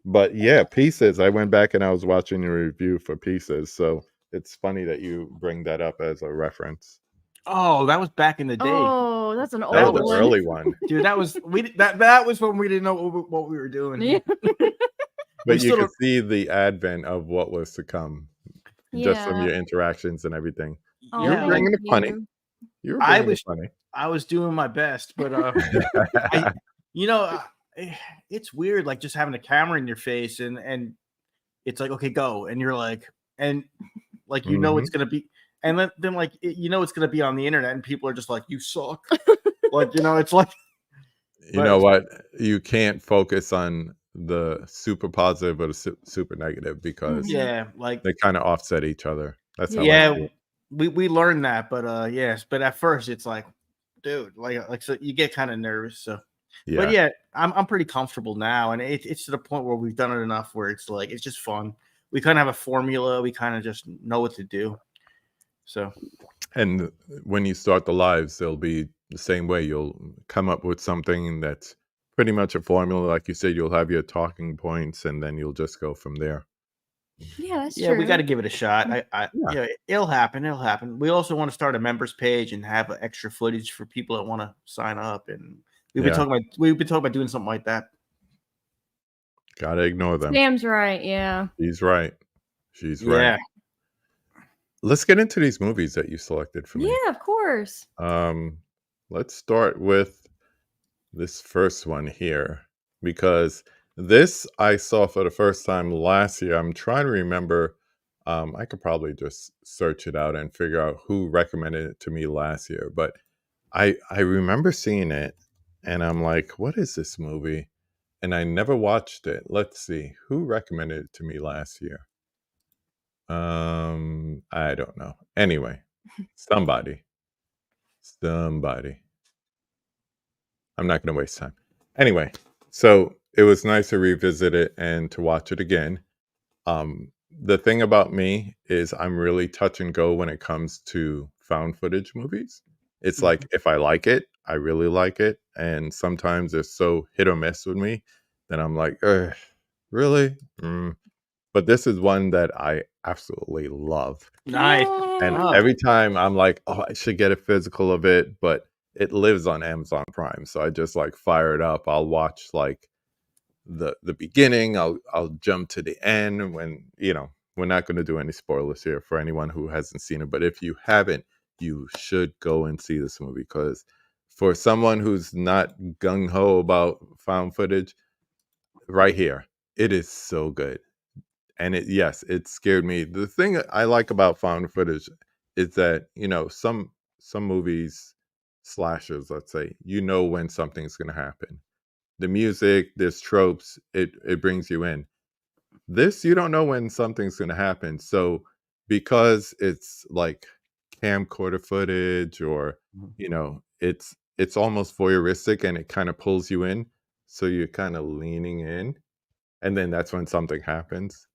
But yeah, Pieces. I went back and I was watching your review for Pieces, so it's funny that you bring that up as a reference. oh, that was back in the day, Oh, that's an That old was the one. early one. dude. That was that was when we didn't know what we were doing. Yeah. But you still could don't- see the advent of what was to come, just from Yeah. your interactions and everything. Oh, You were Yeah, bringing thank it funny. you. You were I bringing was it funny. I was doing my best, but it's weird, like just having a camera in your face and it's like, okay, go, and you're like, and like it's gonna be, and then like it's gonna be on the internet, and people are just like, you suck, like it's like. You know what? You can't focus on the super positive or the super negative because Yeah, like they kind of offset each other. That's how I yeah, see it. we learned that, but yes, but at first it's like, dude, like so you get kind of nervous. So, but Yeah. yeah, I'm pretty comfortable now, and it's to the point where we've done it enough where it's like it's just fun. We kind of have a formula. We kind of just know what to do. So And when you start the lives, they'll be the same way. You'll come up with something that's pretty much a formula. Like you said, you'll have your talking points and then you'll just go from there. Yeah, that's yeah, true. we got to give it a shot. Yeah. Yeah, it'll happen. It'll happen. We also want to start a members page and have extra footage for people that want to sign up. And we've been talking about doing something like that. Gotta ignore them. Sam's right. Yeah. She's right. She's Yeah. right. Let's get into these movies that you selected for me. Yeah, of course. Let's start with this first one here because this I saw for the first time last year. I'm trying to remember. I could probably just search it out and figure out who recommended it to me last year. But I remember seeing it, and I'm like, "What is this movie?" And I never watched it. Let's see who recommended it to me last year. I don't know. Anyway, somebody. I'm not going to waste time. Anyway, so it was nice to revisit it and to watch it again. The thing about me is I'm really touch and go when it comes to found footage movies. It's like if I like it, I really like it, and sometimes it's so hit or miss with me that I'm like, ugh, really? But this is one that I absolutely love. Nice. And Oh. every time I'm like, oh, I should get a physical of it, but it lives on Amazon Prime. So I just like fire it up. I'll watch like the beginning. I'll jump to the end when, we're not going to do any spoilers here for anyone who hasn't seen it. But if you haven't, you should go and see this movie because for someone who's not gung-ho about found footage, right here, it is so good. and it scared me. The thing that I like about found footage is that, some movies, slashers, let's say, when something's going to happen. The music, there's tropes, it brings you in. This, you don't know when something's going to happen. So because it's like camcorder footage, or Mhm. it's almost voyeuristic, and it kind of pulls you in, so you're kind of leaning in, and then that's when something happens.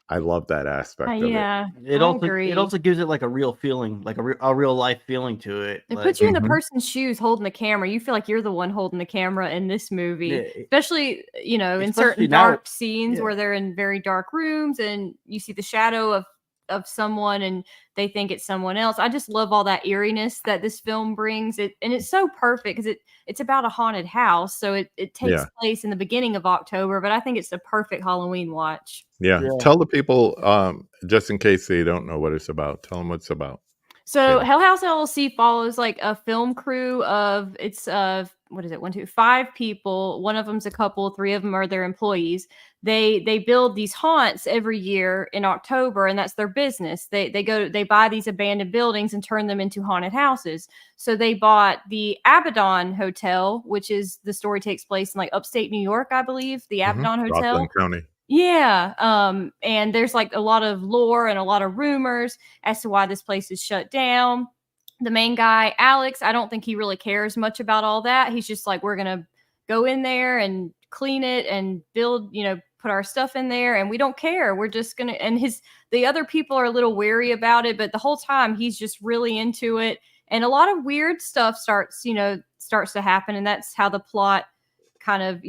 I love that aspect of it. Yeah, It I also it agree. also gives it like a real feeling, like a real life feeling to it. It Like, puts you in the Mhm. person's shoes holding the camera. You feel like you're the one holding the camera in this movie, yeah, especially, in especially certain now. dark scenes Yeah, where they're in very dark rooms and you see the shadow of someone and they think it's someone else. I just love all that eeriness that this film brings. And it's so perfect because it's about a haunted house. So it takes Yeah. place in the beginning of October, but I think it's the perfect Halloween watch. Yeah. yeah. Tell the people, just in case they don't know what it's about, tell them what it's about. So Kaylee. Hell House LLC follows like a film crew of what is it, 5 people. One of them's a couple, 3 of them are their employees. They build these haunts every year in October, and that's their business. They buy these abandoned buildings and turn them into haunted houses. So they bought the Abaddon Hotel, which is the story takes place in like upstate New York, I believe, the Mhm. Abaddon Rockland Hotel. County. Yeah. And there's like a lot of lore and a lot of rumors as to why this place is shut down. The main guy, Alex, I don't think he really cares much about all that. He's just like, we're going to go in there and clean it and build, put our stuff in there, and we don't care. We're just going to, and the other people are a little wary about it, but the whole time he's just really into it. And a lot of weird stuff starts to happen. And that's how the plot kind of,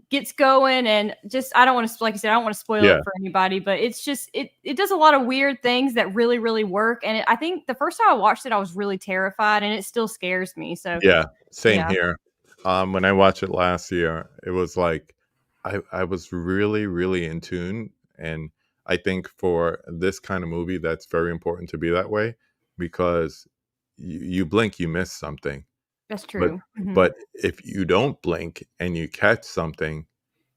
gets going. And just, I don't want to, like I said, I don't want to spoil Yeah. it for anybody, but it's just, it does a lot of weird things that really, really work. And I think the first time I watched it, I was really terrified, and it still scares me. So Yeah. Same yeah, here. When I watched it last year, it was like I was really, really in tune. And I think for this kind of movie, that's very important to be that way, because you blink, you miss something. that's But true. Mhm. but if you don't blink and you catch something,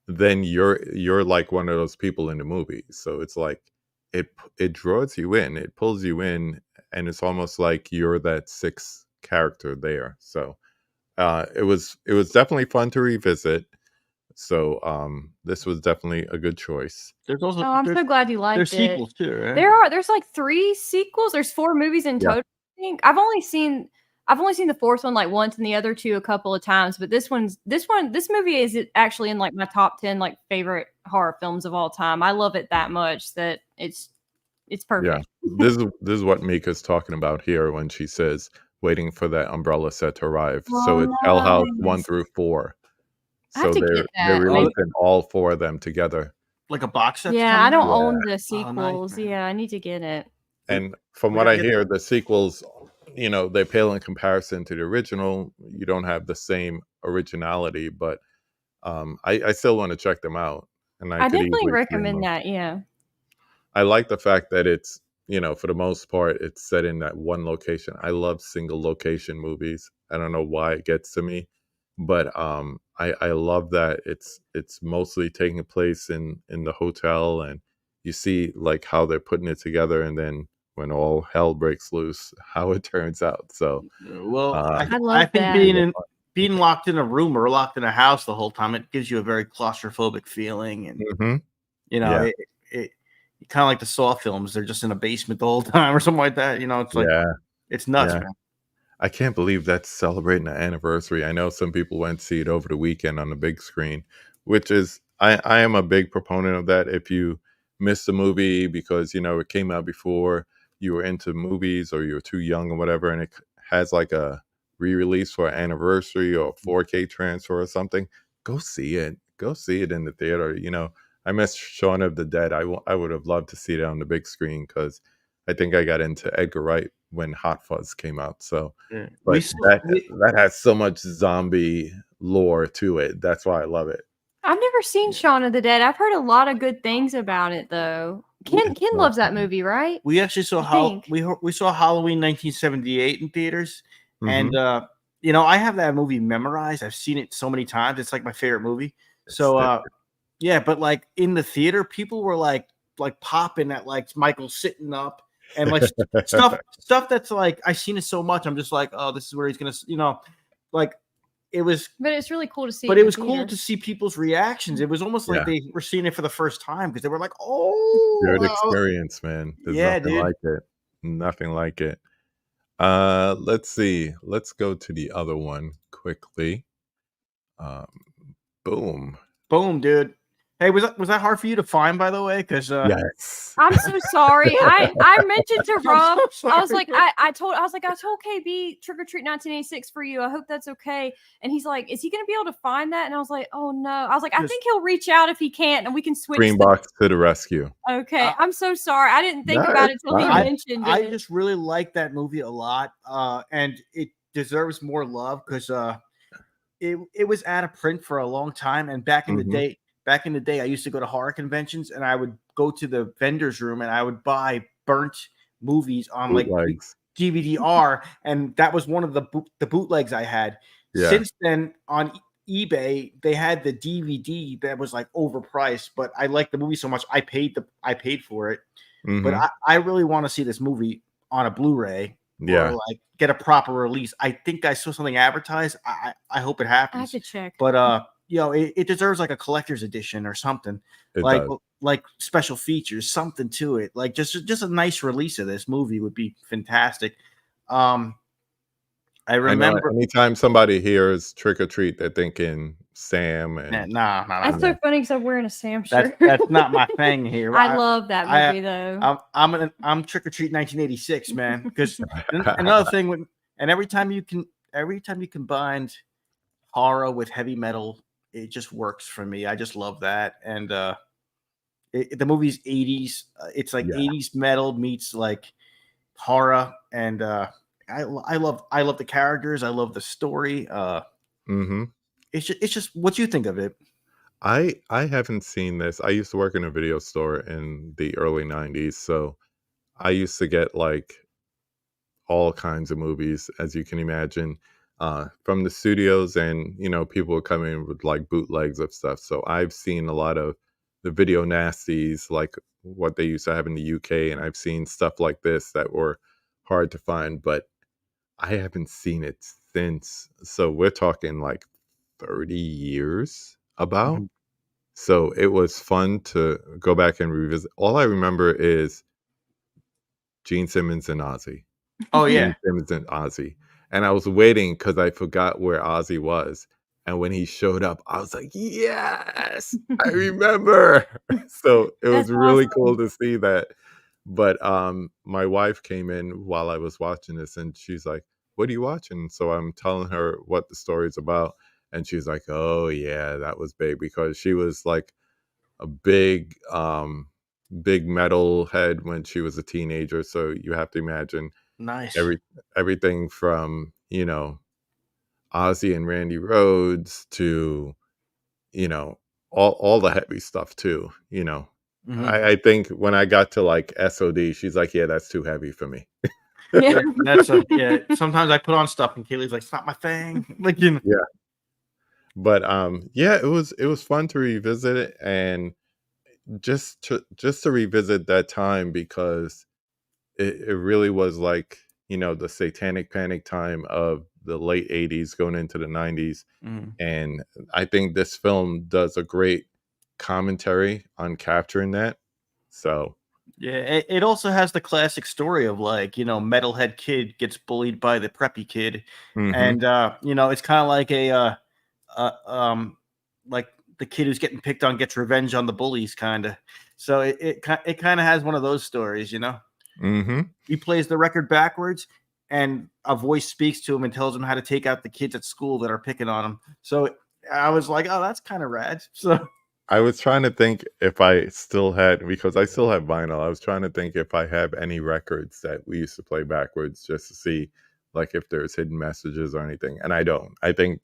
then you're like one of those people in the movie. So it's like it draws you in, it pulls you in, and it's almost like you're that sixth character there. So it was definitely fun to revisit. So this was definitely a good choice. There's Oh, also I'm so glad you there's liked it. sequels too, right? There's like 3 sequels. There's 4 movies in Yeah. total, I think. I've only seen the 4th one like once and the other 2 a couple of times, but this movie is actually in like my top 10 like favorite horror films of all time. I love it that much that it's Yeah. perfect. This is what Mika's talking about here when she says waiting for that umbrella set to arrive. So Oh, it's Hell House 1 nice. through 4. I have So to they're get they're that. Oh, releasing all 4 of them together. like a box set's Yeah, I coming don't out. Yeah. own the Oh, nice, sequels. man. Yeah, I need to get it. We And from we what gotta I get hear, that. the sequels, they pale in comparison to the original. You don't have the same originality, but I still want to check them out, and I I could definitely easily stream recommend them. that. Yeah. I like the fact that it's, for the most part, it's set in that one location. I love single location movies. I don't know why it gets to me, but I love that it's mostly taking place in the hotel, and you see like how they're putting it together, and then when all hell breaks loose, how it turns out. So Well, uh, I I love think that. being locked in a room or locked in a house the whole time, it gives you a very claustrophobic feeling, and hmm you know yeah, it kind of like the Saw films. They're just in a basement the whole time or something like that. It's like yeah, it's nuts, yeah. man. I can't believe that's celebrating an anniversary. I know some people went to see it over the weekend on the big screen, which is I am a big proponent of that. If you missed the movie because it came out before you were into movies, or you were too young or whatever, and it has like a re-release for an anniversary or a 4K transfer or something, go see it. Go see it in the theater. I missed Shaun of the Dead. I would have loved to see it on the big screen, because I think I got into Edgar Wright when Hot Fuzz came out. So, Yeah. but that has so much zombie lore to it. That's why I love it. I've never seen Shaun of the Dead. I've heard a lot of good things about it, though. Ken It's Ken so loves that fun. movie, right? We actually saw I think. we saw Halloween 1978 in theaters, and Mhm. I have that movie memorized. I've seen it so many times. It's like my favorite movie. It's So yeah, but like in the theater, people were like like popping at like Michael sitting up and like stuff that's like I've seen it so much. I'm just like, oh, this is where he's gonna, like it was. But it's really cool to see. But it it in was the cool theater. to see people's reactions. It was almost like Yeah. they were seeing it for the first time because they were like, Good oh, experience, man. There's yeah, nothing dude. like it. Nothing like it. Let's see. Let's go to the other one quickly. Boom. Boom, dude. Hey, was that hard for you to find, by the way? Because Yes. I'm so sorry. I mentioned to I'm so Rob. I was sorry. like, I told KB Trick or Treat 1986 for you. I hope that's okay. And he's like, is he gonna be able to find that? And I was like, oh no. I was like, I Just- think he'll reach out if he can't, and we can switch. Greenbox to the rescue. Okay, I'm so sorry. I didn't think No, about it's it till he fine. mentioned I it. just really like that movie a lot, and it deserves more love because it was out of print for a long time. And back in the day, I used to go to horror conventions, and I would go to the vendor's room and I would buy burnt movies on like Bootlegs. DVD-R, and that was one of the bootlegs I had. Yeah. Since then, on eBay, they had the DVD that was like overpriced, but I liked the movie so much I paid for it. But I really want to see this movie on a Blu-ray. Yeah. Or like get a proper release. I think I saw something advertised. I hope it happens. I have to check. But it deserves like a collector's edition or something. It like does. like special features, something to it. Like just a nice release of this movie would be fantastic. I remember anytime somebody hears Trick or Treat, they're thinking Sam and nah. That's so funny because I'm wearing a Sam shirt. That's not my thing here. I love that movie though. I'm Trick or Treat 1986, man. Because another thing, and every time you combined horror with heavy metal, it just works for me. I just love that. And the movie's 80s. It's like 80s metal meets like horror, and I love the characters. I love the story. It's just what you think of it. I haven't seen this. I used to work in a video store in the early 90s, so I used to get like all kinds of movies, as you can imagine, from the studios, and people would come in with like bootlegs of stuff. So I've seen a lot of the video nasties, like what they used to have in the UK, and I've seen stuff like this that were hard to find, but I haven't seen it since. So we're talking like 30 years about. So it was fun to go back and revisit. All I remember is Gene Simmons and Ozzy. Oh yeah, Gene Simmons and Ozzy. And I was waiting because I forgot where Ozzy was. And when he showed up, I was like, yes, I remember. So it was really cool to see that. But my wife came in while I was watching this, and she's like, what are you watching? So I'm telling her what the story's about. And she's like, oh, yeah, that was big, because she was like a big metal head when she was a teenager. So you have to imagine nice everything from, Ozzy and Randy Rhoads to, all the heavy stuff too, I think when I got to like SOD, she's like, yeah, that's too heavy for me. Yeah. Sometimes I put on stuff and Kaylee's like, it's not my thing. Like, Yeah. But yeah, it was fun to revisit it, and just to revisit that time, because it really was like, the satanic panic time of the late 80s going into the 90s. And I think this film does a great commentary on capturing that. So yeah, it also has the classic story of like, metalhead kid gets bullied by the preppy kid. And it's kind of like like the kid who's getting picked on gets revenge on the bullies, kind of. So it kind of has one of those stories, He plays the record backwards, and a voice speaks to him and tells him how to take out the kids at school that are picking on him. So I was like, oh, that's kind of rad. So I was trying to think if I still had, because I still have vinyl. I was trying to think if I have any records that we used to play backwards, just to see like if there's hidden messages or anything. And I don't. I think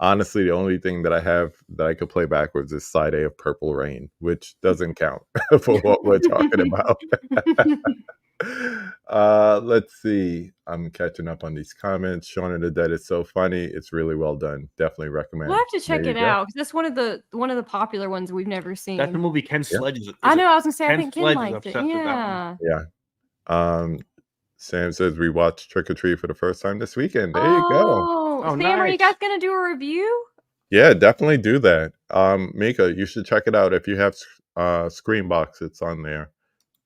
honestly, the only thing that I have that I could play backwards is Side A of Purple Rain, which doesn't count for what we're talking about. Let's see. I'm catching up on these comments. Shaun of the Dead is so funny. It's really well done. Definitely recommend. We'll have to There check you it go. out because that's one of the popular ones we've never That's the seen. movie Ken Yeah. Sledge is. I know. I was gonna say I Ken think Ken Sledge is liked it. obsessed with that one. Yeah. Yeah. Sam says we watched Trick or Treat for the first time this weekend. There you go. Oh, Oh, Sam, are you nice. guys gonna do a review? Yeah, definitely do that. Mika, you should check it out. If you have Screenbox, it's on there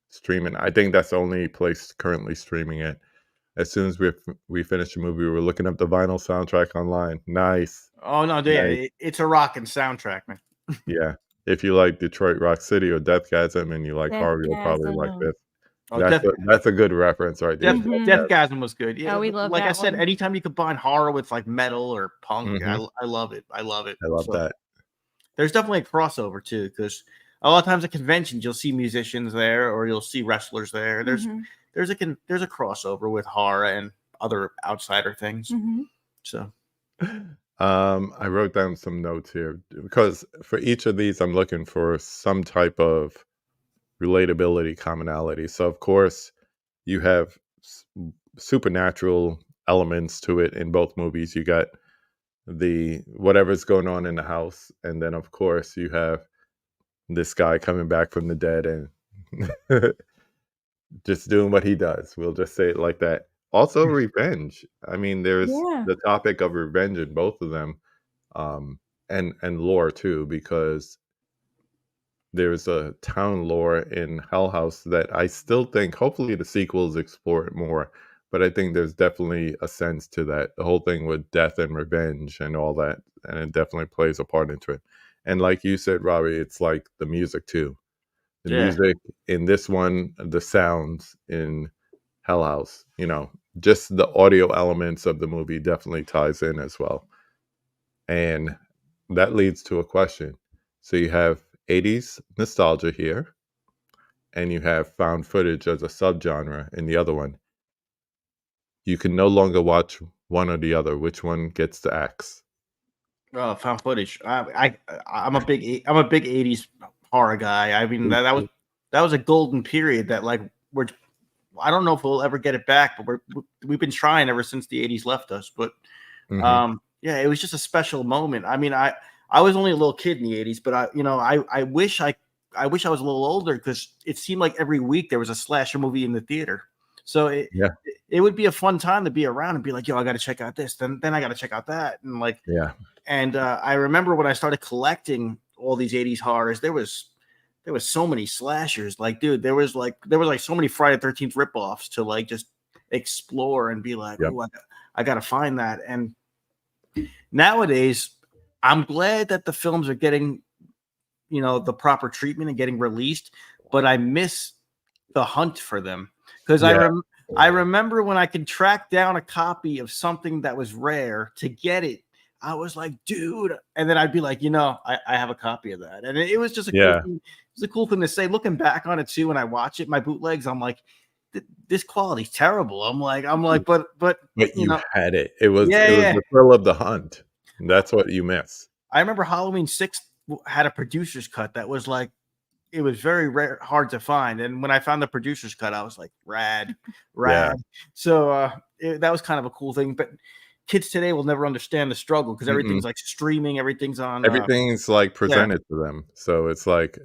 streaming. I think that's the only place currently streaming it. As soon as we finish the movie, we were looking up the vinyl soundtrack online. Nice. Oh no, Nice. it's a rocking soundtrack, man. Yeah. If you like Detroit Rock City or Deathgasm and you like horror, you'll probably like Deathgasm. this. Oh, That's a good reference right there. Mhm. Deathgasm was good. Yeah, Oh, we love like I that said, one. anytime you combine horror with like metal or punk, Mhm. I love it. I love it. I love So, that. there's definitely a crossover too, because a lot of times at conventions you'll see musicians there or you'll see wrestlers there. Mhm. There's a crossover with horror and other outsider things. Mhm. So I wrote down some notes here because for each of these, I'm looking for some type of relatability, commonality. So, of course, you have supernatural elements to it in both movies. You got the whatever's going on in the house, and then, of course, you have this guy coming back from the dead and just doing what he does. We'll just say it like that. Also, revenge. I mean, there's Yeah. the topic of revenge in both of them, and lore too, because there's a town lore in Hell House that I still think. Hopefully, the sequels explore it more. But I think there's definitely a sense to that. The whole thing with death and revenge and all that, and it definitely plays a part into it. And like you said, Robbie, it's like the music too. The yeah, music in this one, the sounds in Hell House, just the audio elements of the movie definitely ties in as well. And that leads to a question. So you have 80s nostalgia here, and you have found footage as a subgenre in the other one. You can no longer watch one or the other. Which one gets the axe? found footage. I'm a big 80s horror guy. I mean that was a golden period that like I don't know if we'll ever get it back, but we've been trying ever since the 80s left us. But Mhm. yeah, it was just a special moment. I mean, I was only a little kid in the 80s, but I wish I wish I was a little older because it seemed like every week there was a slasher movie in the theater. So Yeah, it would be a fun time to be around and be like, yo, I got to check out this, then I got to check out that, and like, yeah, and I remember when I started collecting all these 80s horrors, there was so many slashers. Like, dude, there was like so many Friday 13th ripoffs to like just explore and be like, yep, oh, I got to find that. And nowadays, I'm glad that the films are getting, the proper treatment and getting released, but I miss the hunt for them because yeah, I remember when I could track down a copy of something that was rare to get it. I was like, dude, and then I'd be like, I have a copy of that, and it was just a cool yeah, thing. It was a cool thing to say. Looking back on it too, when I watch it, my bootlegs, I'm like, this quality's terrible. I'm like, but but you you know, had it. It was yeah. the thrill of the hunt. That's what you miss. I remember Halloween 6 had a producer's cut that was like, it was very rare, hard to find. And when I found the producer's cut, I was like, rad, Yeah, rad. So that was kind of a cool thing. But kids today will never understand the struggle because mm-mm. everything's like streaming, everything's on. Everything's, like, Yeah, presented to them, so it's like,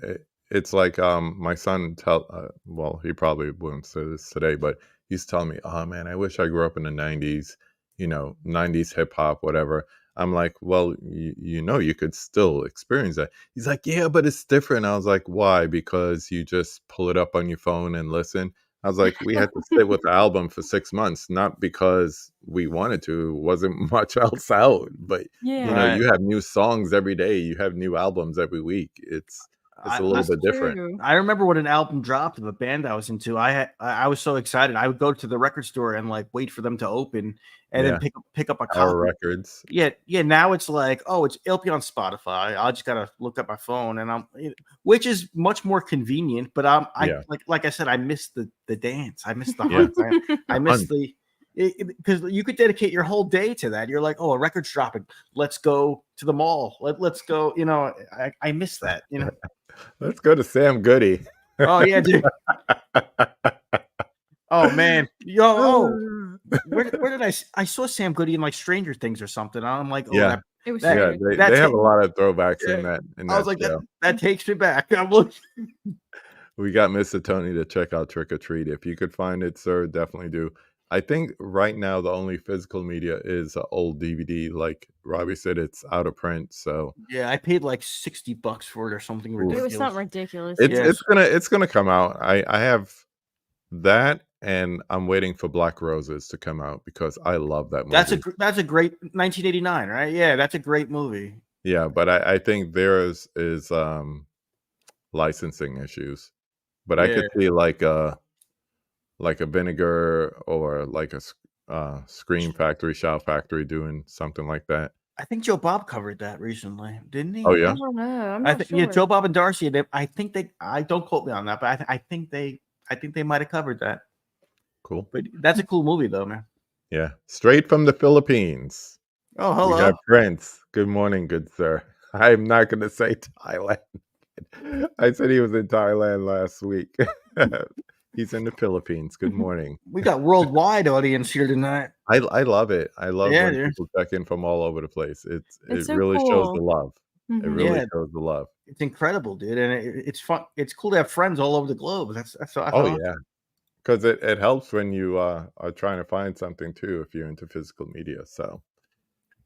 my son well, he probably wouldn't say this today, but he's telling me, "Oh, man, I wish I grew up in the '90s, 90s hip hop, whatever." I'm like, "Well, you could still experience that." He's like, "Yeah, but it's different." I was like, "Why?" "Because you just pull it up on your phone and listen." I was like, "We had to sit with the album for 6 months, not because we wanted to, wasn't much else out, but Yeah. right. you have new songs every day. You have new albums every week. It's a little That's bit different. true. I remember when an album dropped of a band I was into. I was so excited. I would go to the record store and like wait for them to open, and then Yeah, pick up a our copy. records. Yeah. Now it's like, oh, it'll be on Spotify. I just gotta look at my phone, and which is much more convenient. But I Yeah, like I said, I miss the dance. I miss the yeah, hunt. the I miss hunt. the because you could dedicate your whole day to that. You're like, oh, a record's dropping. Let's go to the mall. Let's go. I miss that. Let's go to Sam Goody. Oh yeah, dude. Oh man, where did I saw Sam Goody in like Stranger Things or something? I'm like, oh Yeah. It was that Yeah, strange. they have ta- a lot of throwbacks yeah. in I was that like show. that takes me back. I'm looking. We got Mr. Tony to check out Trick or Treat. If you could find it, sir, definitely do. I think right now the only physical media is an old DVD. Like Robbie said, it's out of print. So Yeah, I paid like $60 for it or something oof. It was ridiculous. something ridiculous. it's Yeah. it's gonna come out. I have that, and I'm waiting for Black Roses to come out because I love that movie. That's a great 1989, right? Yeah, that's a great movie. Yeah, but I think there is licensing issues. But I could Yeah. see like a Vinegar or like a Scream Factory, Shout Factory doing something like that. I think Joe Bob covered that recently, didn't he? Oh I yeah, don't know. I'm I not think sure. yeah, Joe Bob and Darcy. I think they. I don't quote me on that, but I think they might have covered that. cool. But that's a cool movie, though, man. Yeah, straight from the Philippines. Oh, We hello. got Prince. Good morning, good sir. I'm not going to say Thailand. I said he was in Thailand last week. He's in the Philippines. Good morning. We got worldwide audience here tonight. I love it. I love Yeah, when dude. people check in from all over the place. It It's so really shows the cool. love. It Mhm. really Yeah. shows the love. It's incredible, dude, and it's fun. It's cool to have friends all over the globe. That's Oh awesome. yeah, because it helps when you are trying to find something too if you're into physical media. So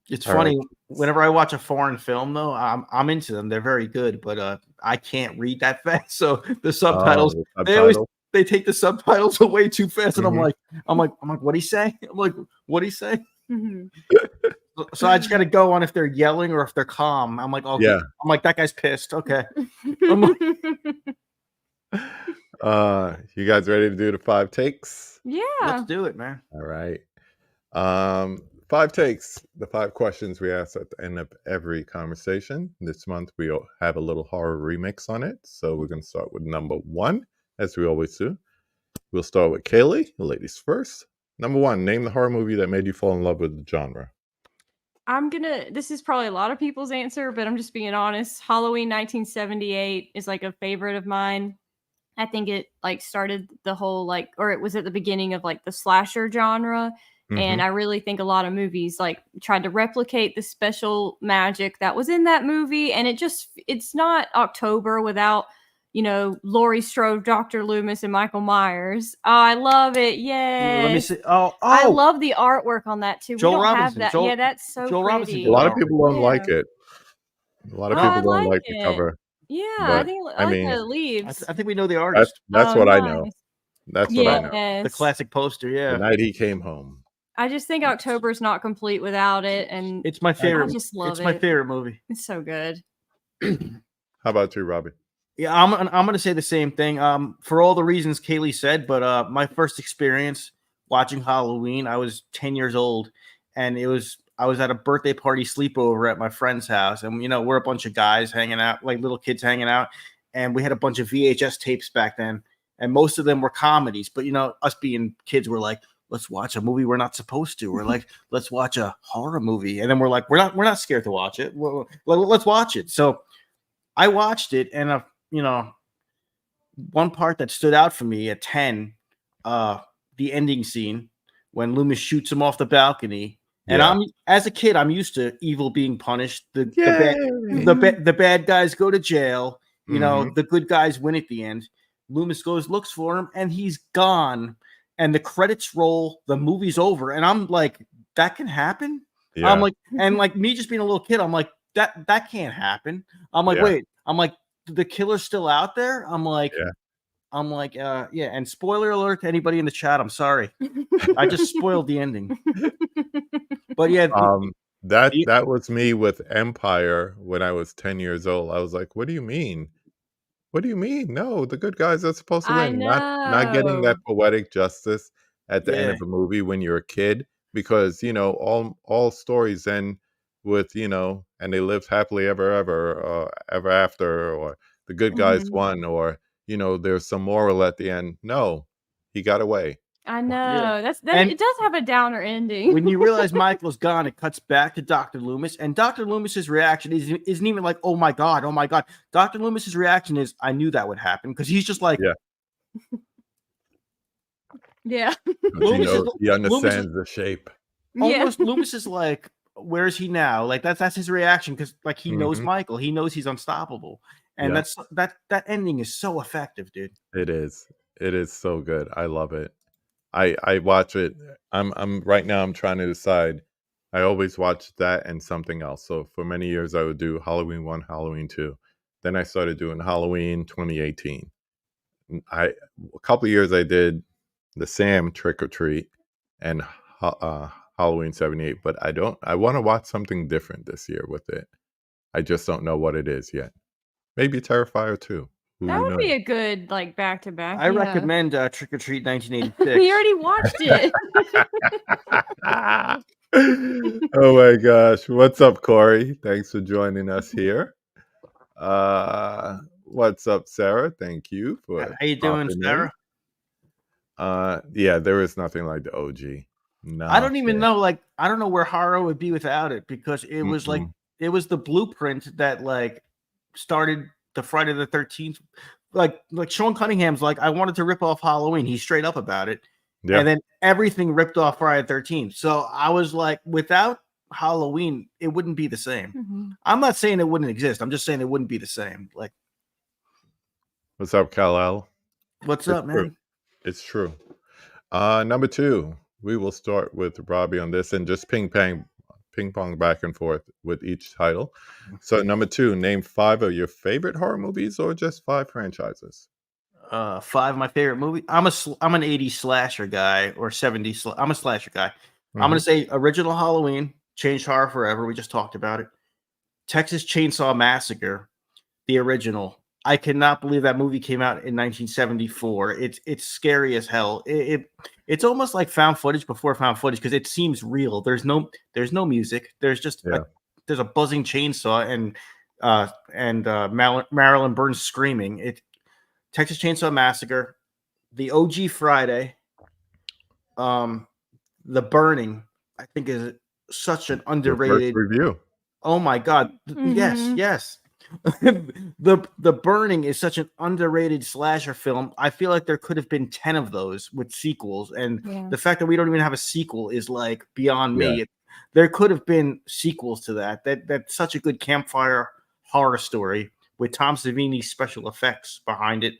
It's all right. funny whenever I watch a foreign film, though. I'm into them. They're very good, but I can't read that fast. So the subtitles, the they subtitles. take the subtitles away too fast, and Mhm. I'm like, what'd he say? I'm like, what'd he say? Mhm. So I just got to go on if they're yelling or if they're calm. I'm like, okay. Yeah. I'm like, that guy's pissed. Okay. I'm like, You guys ready to do the 5 takes? Yeah. let's do it, man. All right. 5 takes, the 5 questions we ask at the end of every conversation. This month we'll have a little horror remix on it. So we're going to start with number 1, as we always do. We'll start with Kaylie, the ladies first. Number 1, name the horror movie that made you fall in love with the genre. This is probably a lot of people's answer, but I'm just being honest. Halloween 1978 is like a favorite of mine. I think it like started the whole or it was at the beginning of like the slasher genre. And I really think a lot of movies like tried to replicate the special magic that was in that movie. And it's not October without, Laurie Strode, Dr. Loomis, and Michael Myers. Oh, I love it. Yay. Let me see. Oh, I love the artwork on that too. Joel We don't Robinson. have that. Yeah, that's so Joel Robinson pretty. did A lot of artwork. people don't Yeah. like it. A lot of Oh, people I don't like like the it. cover. Yeah, But, I like mean, the leaves. I think we know the artist. that's Oh, what I know. nice. That's what I know. Yes. The classic poster. The Yeah. night he came home. I just think October's not complete without it, and It's my favorite. I just love It's my favorite movie. It's so good. How about you, Robbie? Yeah, I'm gonna say the same thing. For all the reasons Kaylie said, but my first experience watching Halloween, I was 10 years old, and I was at a birthday party sleepover at my friend's house, and we're a bunch of guys hanging out, like little kids hanging out, and we had a bunch of VHS tapes back then, and most of them were comedies. But us being kids, we're like, let's watch a movie we're not supposed to. We're like, let's watch a horror movie, and then we're like, we're not scared to watch it. Well, let's watch it. So I watched it, and one part that stood out for me at 10, the ending scene when Loomis shoots him off the balcony. And Yeah. as a kid, I'm used to evil being punished. The bad guys go to jail. The good guys win at the end. Loomis looks for him, and he's gone. And the credits roll. The movie's over, and I'm like, that can happen. Yeah. I'm like, and like me just being a little kid, I'm like, that can't happen. I'm like, Yeah. wait. I'm like, the killer's still out there. I'm like, Yeah. yeah. And spoiler alert to anybody in the chat. I'm sorry. I just spoiled the ending. But yeah, that was me with Empire when I was 10 years old. I was like, what do you mean? What do you mean? No, the good guys are supposed to I win. Not getting that know. poetic justice at the end Yeah. of a movie when you're a kid, because all stories end with and they lived happily ever after, or the good guys Mhm. won, or there's some moral at the end. No, he got away. I know. And it does have a downer ending. when you realize Michael's gone, it cuts back to Dr. Loomis, and Dr. Loomis's reaction isn't even like, oh my God. Dr. Loomis's reaction is, I knew that would happen, because he's just like, Yeah. He understands the shape. Almost Loomis is like, where is he now? Like that's his reaction because like he knows Michael. He knows he's unstoppable. And that ending is so effective, dude. It is. It is so good. I love it. I watch it. I'm right now I'm trying to decide. I always watch that and something else. So for many years I would do Halloween 1, Halloween 2. Then I started doing Halloween 2018. A couple of years I did the Sam Trick or Treat and Halloween 78, but I want to watch something different this year with it. I just don't know what it is yet. Maybe Terrifier 2. That would be a good like back to back. I recommend Trick or Treat 1986. We already watched it. Oh my gosh. What's up, Corey? Thanks for joining us here. What's up, Sarah? Thank you for how you doing, Sarah? Yeah, there is nothing like the OG. I don't even know, like, I don't know where horror would be without it because it was like it was the blueprint that like started the Friday the 13th. Like Sean Cunningham's like, I wanted to rip off Halloween. He's straight up about it. Yeah. And then everything ripped off Friday the 13th. So I was like, without Halloween, it wouldn't be the same. I'm not saying it wouldn't exist. I'm just saying it wouldn't be the same. Like, what's up, Kal-El? What's up, man? It's true. Number 2, we will start with Robbie on this and just ping pong back and forth with each title. So number 2, name 5 of your favorite horror movies or just 5 franchises. 5 of my favorite movie. I'm an 80s slasher guy or 70s. I'm a slasher guy. I'm going to say original Halloween, changed horror forever. We just talked about it. Texas Chainsaw Massacre, the original. I cannot believe that movie came out in 1974. It's scary as hell. It's almost like found footage before found footage because it seems real. There's no music. There's just there's a buzzing chainsaw and Marilyn Burns screaming. Texas Chainsaw Massacre, the OG Friday, The Burning. I think is such an underrated review. Oh my God! Yes. The Burning is such an underrated slasher film. I feel like there could have been 10 of those with sequels, and the fact that we don't even have a sequel is like beyond me. There could have been sequels to that. That's such a good campfire horror story with Tom Savini's special effects behind it.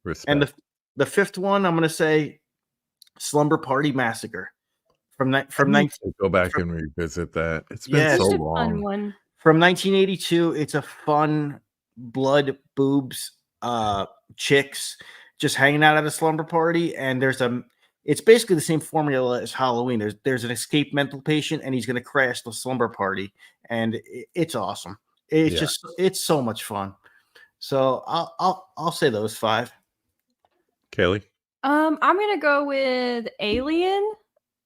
Respect. And the 5th one, I'm going to say Slumber Party Massacre from 19. Go back and revisit that. It's been so long. From 1982, it's a fun blood, boobs, chicks just hanging out at a slumber party, and it's basically the same formula as Halloween. There's an escaped mental patient, and he's going to crash the slumber party, and it's awesome. It's so much fun. So I'll say those 5. Kaylie, I'm gonna go with Alien,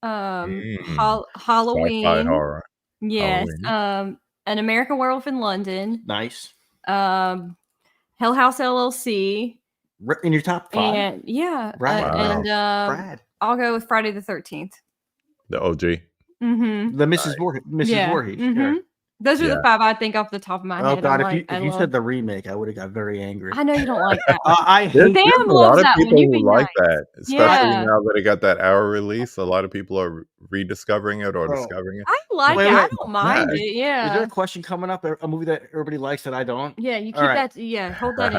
Halloween, sci-fi horror. Yes, Halloween. An American Werewolf in London. Nice. Hell House LLC. In your top 5? And Brad. And Brad. I'll go with Friday the 13th. The OG. The Mrs. Voorhees. Sure. Those are the 5 I think off the top of my head. Oh God! If you said the remake, I would have got very angry. I know you don't like that. I hate Sam loves that one. You like that, especially now that it got that hour release. A lot of people are rediscovering it or discovering it. I like it. I don't mind it. Yeah. Is there a question coming up? A movie that everybody likes that I don't? Yeah, you keep that. Yeah, hold that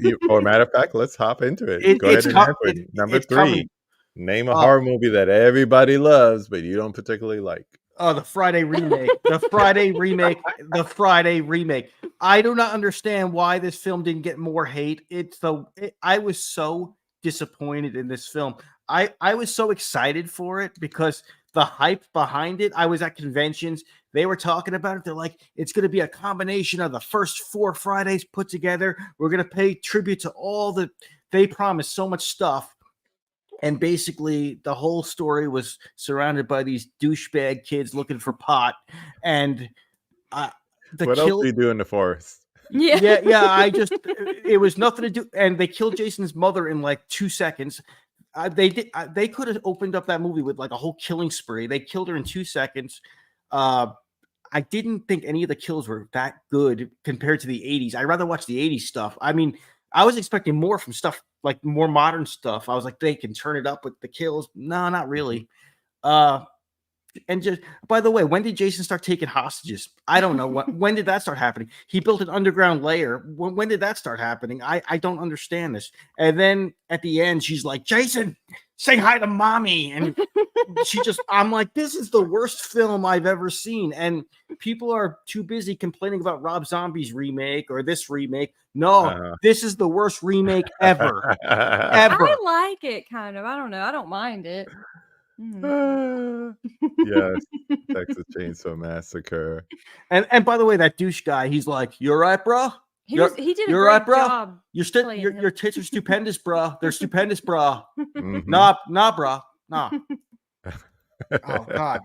in. Or matter of fact, let's hop into it. Go ahead and answer it. Number 3. Name a horror movie that everybody loves, but you don't particularly like. Oh, the Friday remake. The Friday remake. I do not understand why this film didn't get more hate. I was so disappointed in this film. I was so excited for it because the hype behind it. I was at conventions. They were talking about it. They're like, it's going to be a combination of the first 4 Fridays put together. We're going to pay tribute to they promised so much stuff. And basically, the whole story was surrounded by these douchebag kids looking for pot. And what else do you do in the forest? Yeah. It was nothing to do. And they killed Jason's mother in like 2 seconds. They could have opened up that movie with like a whole killing spree. They killed her in 2 seconds. I didn't think any of the kills were that good compared to the 80s. I'd rather watch the 80s stuff. I mean, I was expecting more from stuff like more modern stuff. I was like, they can turn it up with the kills. No, not really. And just by the way, when did Jason start taking hostages? I don't know. When did that start happening? He built an underground layer. When did that start happening? I don't understand this. And then at the end, she's like, Jason, say hi to mommy. And I'm like, this is the worst film I've ever seen. And people are too busy complaining about Rob Zombie's remake or this remake. No, this is the worst remake ever. Ever. I like it kind of. I don't know. I don't mind it. Yes, Texas Chainsaw Massacre. And by the way, that douche guy, he's like, "You're right, bro. He did a great job. Your tits are stupendous, bro. They're stupendous, bro. Mm-hmm. Nah, bro. Nah." Oh God.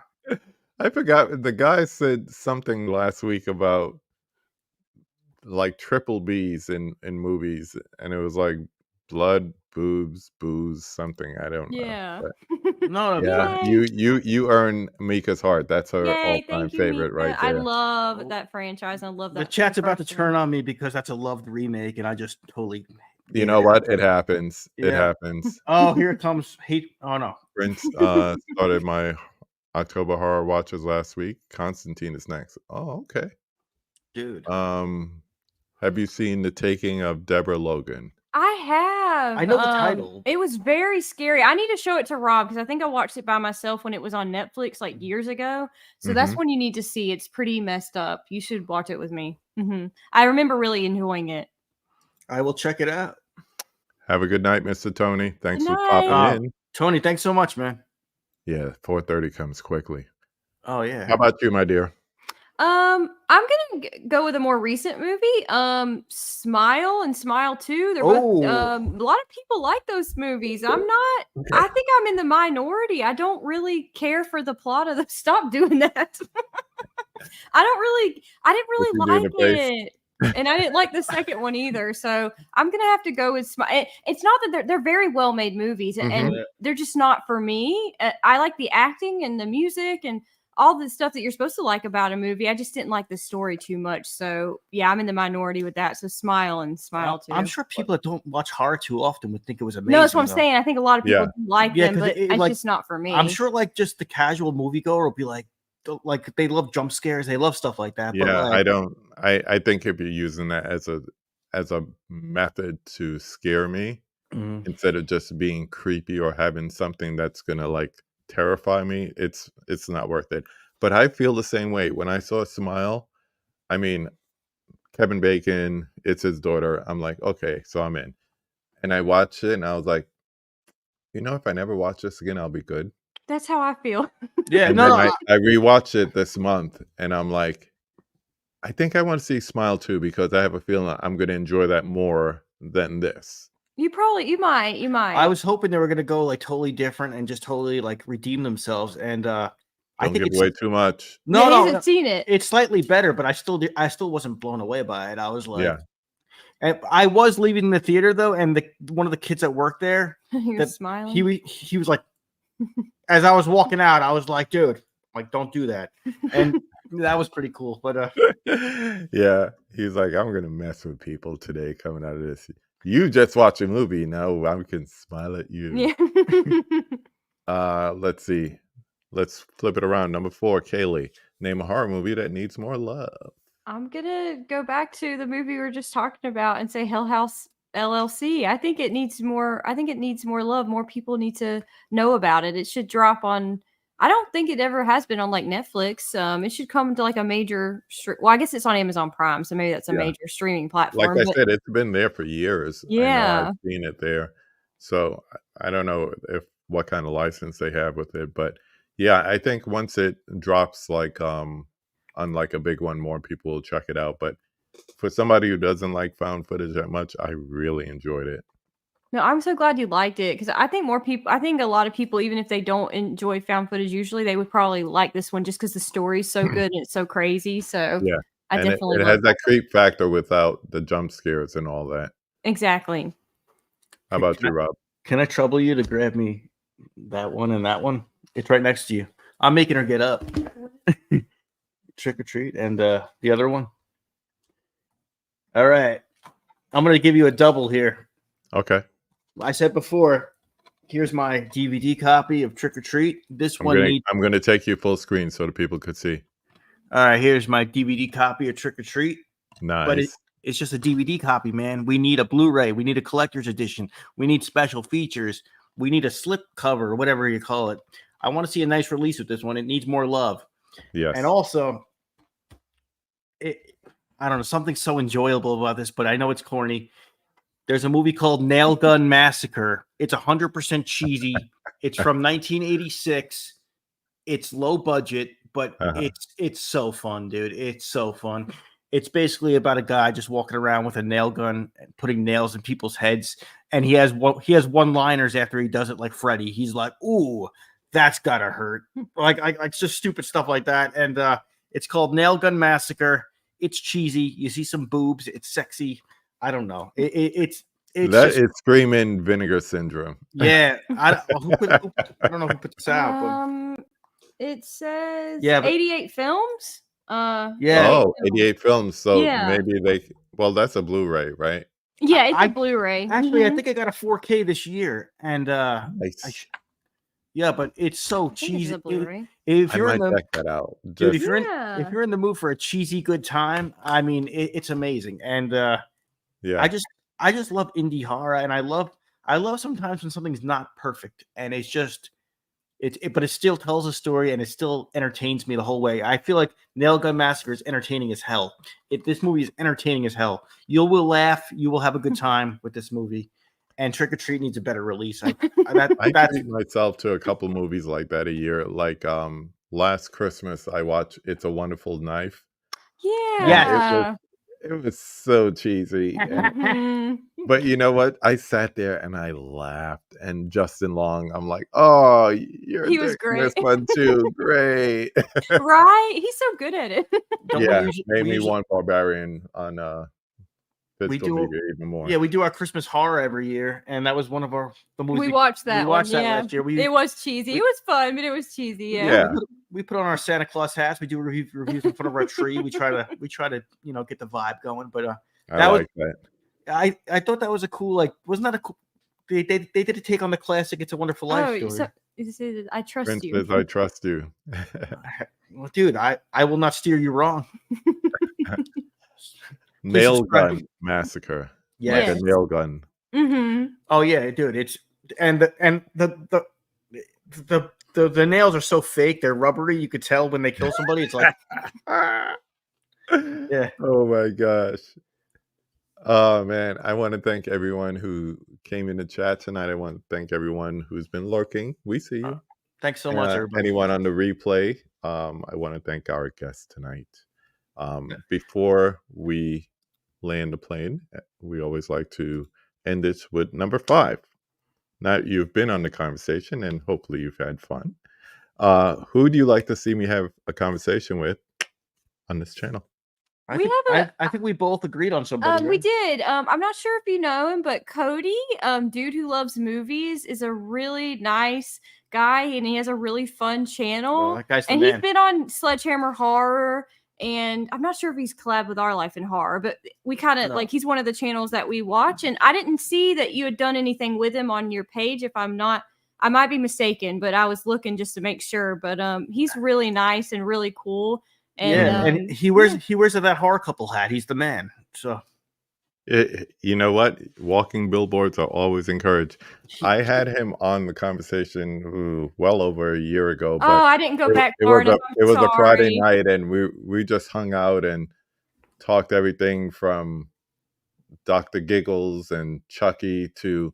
I forgot. The guy said something last week about like triple B's in movies, and it was like blood, boobs, booze, something. I don't know. Yeah. No. Yeah, you earn Mika's heart. That's her Yay, all-time thank you, favorite Mika. right there. I love that franchise. I love that. The chat's about to turn on me because that's a loved remake, and I just totally. You know what? It happens. Yeah. It happens. Oh, here it comes. Hate. Oh no. Prince started my October horror watches last week. Constantine is next. Oh, okay. Dude. Have you seen The Taking of Deborah Logan? I have. I know the title. It was very scary. I need to show it to Rob because I think I watched it by myself when it was on Netflix like years ago. So that's when you need to see. It's pretty messed up. You should watch it with me. I remember really enjoying it. I will check it out. Have a good night, Mr. Tony. Thanks Good for popping in. Tony, thanks so much, man. Yeah, 4:30 comes quickly. Oh yeah. How about you, my dear? I'm gonna go with a more recent movie. Smile and Smile 2. They're both a lot of people like those movies. I'm not. Okay. I think I'm in the minority. I don't really care for the plot of the. Stop doing that. I didn't really like it. And I didn't like the second one either. So I'm gonna have to go with Smile. It's not that they're very well made movies, and they're just not for me. I like the acting and the music and all the stuff that you're supposed to like about a movie. I just didn't like the story too much. So yeah, I'm in the minority with that. So Smile and Smile 2. I'm sure people that don't watch horror too often would think it was amazing. No, that's what I'm saying. I think a lot of people like them, but it's like, just not for me. I'm sure like just the casual moviegoer will be like they love jump scares, they love stuff like that. Yeah, but like, I think if you're using that as a method to scare me instead of just being creepy or having something that's gonna like terrify me, it's not worth it. But I feel the same way. When I saw Smile, I mean, Kevin Bacon, it's his daughter. I'm like, okay, so I'm in. And I watched it and I was like, if I never watch this again, I'll be good. That's how I feel. Yeah, and then I rewatched it this month and I'm like, I think I want to see Smile 2 because I have a feeling I'm going to enjoy that more than this. You might. I was hoping they were going to go like totally different and just totally like redeem themselves. And I think give away too much. No, he hasn't seen it. It's slightly better, but I still wasn't blown away by it. I was like, yeah. And I was leaving the theater though, and one of the kids that worked there, he was smiling. He was like, as I was walking out, I was like, dude, like, don't do that. And that was pretty cool. But yeah, he's like, I'm gonna mess with people today coming out of this. You just watch a movie now. I can smile at you. Yeah. Let's see. Let's flip it around. Number 4, Kaylie. Name a horror movie that needs more love. I'm gonna go back to the movie we were just talking about and say Hell House LLC. I think it needs more. I think it needs more love. More people need to know about it. It should drop on. I don't think it ever has been on like Netflix. It should come to like a major. Well, I guess it's on Amazon Prime, so maybe that's a major streaming platform. Like I said, it's been there for years. Yeah, I've seen it there. So I don't know what kind of license they have with it, but yeah, I think once it drops like on like a big one, more people will check it out. But for somebody who doesn't like found footage that much, I really enjoyed it. No, I'm so glad you liked it because I think a lot of people, even if they don't enjoy found footage, usually they would probably like this one just because the story's so good and it's so crazy. So yeah, I definitely it has that creep factor without the jump scares and all that. Exactly. How about you, Rob? Can I trouble you to grab me that one and that one? It's right next to you. I'm making her get up. Trick or treat and the other one. All right. I'm going to give you a double here. Okay. I said before, here's my DVD copy of Trick or Treat. This one needs. I'm gonna take you full screen so the people could see. All right, here's my DVD copy of Trick or Treat. But Nice. it's just a DVD copy, man. We need a Blu-ray. We need a collector's edition. We need special features. We need a slip cover, or whatever you call it. I want to see a nice release with this one. It needs more love. Yes. And also, I don't know, something so enjoyable about this, but I know it's corny. There's a movie called Nail Gun Massacre. It's 100% cheesy. It's from 1986. It's low budget, but it's so fun, dude. It's so fun. It's basically about a guy just walking around with a nail gun and putting nails in people's heads. And he has one-liners after he does it, like Freddy. He's like, "Ooh, that's gotta hurt." Like just stupid stuff like that. And it's called Nail Gun Massacre. It's cheesy. You see some boobs. It's sexy. I don't know. It's screaming Vinegar Syndrome. Yeah, I don't know who put this out. But it says 88 Films. Yeah. Oh, 88 Films. So maybe that's a Blu-ray, right? Yeah, it's a Blu-ray. Actually, I think I got a 4K this year, and nice. But it's so cheesy. If you're check that out, dude, if you're in the mood for a cheesy good time, I mean, it's amazing. And I just love indie horror, and I love sometimes when something's not perfect, and it's just but it still tells a story, and it still entertains me the whole way. I feel like Nail Gun Massacre is entertaining as hell. This movie is entertaining as hell. You will laugh, you will have a good time with this movie. And Trick or Treat needs a better release. I treat myself to a couple movies like that a year. Like last Christmas, I watched It's a Wonderful Knife. Yeah. It was so cheesy. But you know what? I sat there and I laughed. And Justin Long, I'm like, "Oh, he was great. This one too, great." Right? He's so good at it. Made me want Barbarian on even more. Yeah, we do our Christmas horror every year, and that was one of the movies we watched that. We watched that last year. It was cheesy. It was fun, but it was cheesy. Yeah. We put on our Santa Claus hats. We do reviews in front of our tree. We try to get the vibe going. But I thought that was a cool, wasn't that a cool? They did a take on the classic "It's a Wonderful Life" story. So, I trust Prince you. Says, I trust you. Well, dude, I will not steer you wrong. Nail Gun Massacre. Yeah, like a nail gun. Mm-hmm. Oh yeah, dude. It's the nails are so fake. They're rubbery. You could tell when they kill somebody. It's like, yeah. Oh my gosh. Oh man, I want to thank everyone who came in the chat tonight. I want to thank everyone who's been lurking. We see you. Thanks so much, everybody. Anyone on the replay. I want to thank our guest tonight. Before we land the plane, we always like to end it with number 5. Now you've been on the conversation and hopefully you've had fun. Who do you like to see me have a conversation with on this channel? I think we both agreed on somebody. We did. I'm not sure if you know him, but Cody, Dude Who Loves Movies, is a really nice guy, and he has a really fun channel. Well, that guy's the and man. He's been on Sledgehammer Horror, and I'm not sure if he's collabed with Our Life in Horror, but we kind of he's one of the channels that we watch. And I didn't see that you had done anything with him on your page. If I'm not, I might be mistaken, but I was looking just to make sure. But he's really nice and really cool. And, and he wears that horror couple hat. He's the man. So you know what? Walking billboards are always encouraged. I had him on the conversation well over a year ago. But I didn't go back. It was a Friday night, and we just hung out and talked everything from Dr. Giggles and Chucky to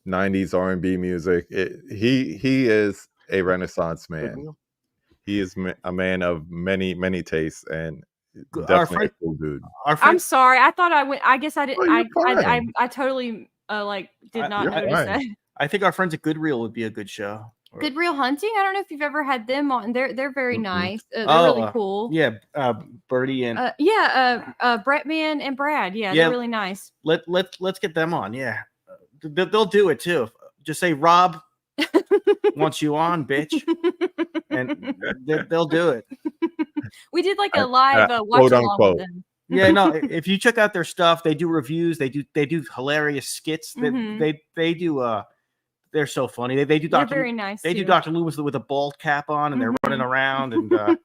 90s R&B music. He is a Renaissance man. He is a man of many, many tastes, and definitely a cool dude. I'm sorry. I thought I went. I guess I didn't. I totally did not notice that. I think our friends at Goodreel would be a good show. Goodreel Hunting. I don't know if you've ever had them on. They're very nice. They're really cool. Yeah, Birdie and Brettman and Brad. Yeah, they're really nice. Let's get them on. Yeah, they'll do it too. Just say Rob wants you on, bitch. And they'll do it. We did like a live watch quote along unquote. with them. Yeah, no. If you check out their stuff, they do reviews. They do hilarious skits. They do. They're so funny. They do They're Doctor. very nice. They do too. Dr. Loomis with a bald cap on, and they're running around, and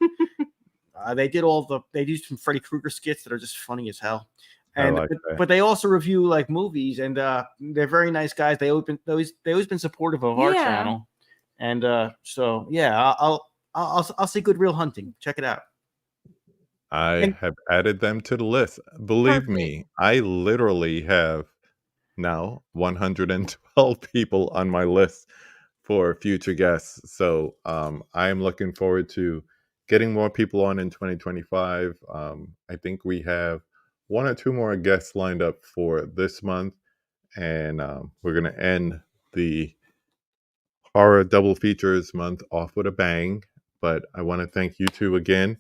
they do some Freddy Krueger skits that are just funny as hell. And like that. but they also review like movies, and they're very nice guys. They always been supportive of our channel, and so yeah, I'll say Good Real Hunting. Check it out. I have added them to the list. Believe me, I literally have now 112 people on my list for future guests. So I am looking forward to getting more people on in 2025. I think we have 1 or 2 more guests lined up for this month, and we're going to end the horror double features month off with a bang. But I want to thank you two again.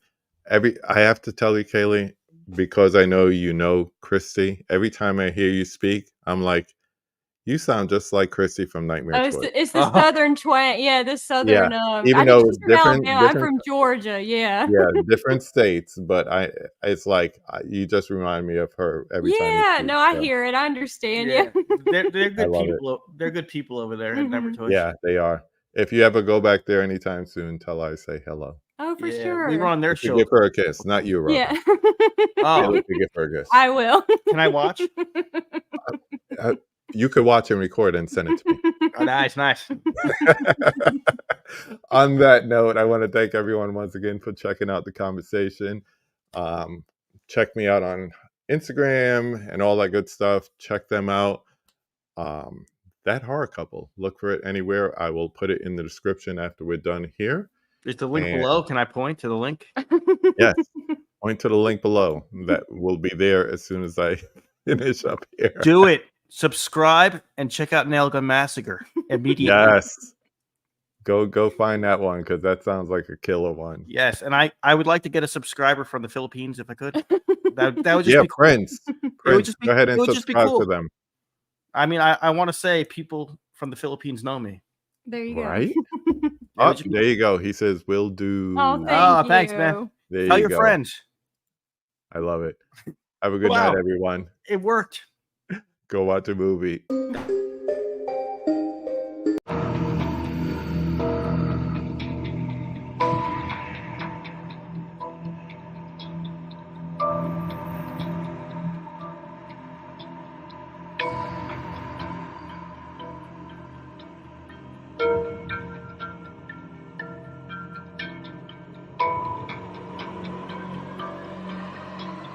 I have to tell you, Kaylie, because I know you know Christy. Every time I hear you speak, I'm like, you sound just like Christy from Nightmare Toys. It's the southern twang. Yeah, the southern. Even I though think she's it's from different, Alabama. I'm from Georgia. Yeah. yeah, different states, but it's like you just remind me of her every time. Yeah, no, I hear it. I understand. Yeah, they're good people. They're good people over there at Nightmare Toys. Yeah, they are. If you ever go back there anytime soon, tell her I say hello. Oh, for sure. We were on their show. Give her a kiss, not you, Rob. Yeah. Oh, give her a kiss. I will. Can I watch? You could watch and record and send it to me. Oh, nice. On that note, I want to thank everyone once again for checking out the conversation. Check me out on Instagram and all that good stuff. Check them out. That horror couple, look for it anywhere. I will put it in the description after we're done here. Is the link below? Can I point to the link? Yes. Point to the link below. That will be there as soon as I finish up here. Do it. Subscribe and check out Nail Gun Massacre immediately. Yes. Go find that one, because that sounds like a killer one. Yes, and I would like to get a subscriber from the Philippines if I could. That would just be cool. Prince. Go ahead and subscribe to them. I mean, I want to say people from the Philippines know me. There you go. Right? Oh, there you go. He says, "Will do." Oh, thanks, man. There Tell you your go. friends. I love it. Have a good night, everyone. It worked. Go watch a movie.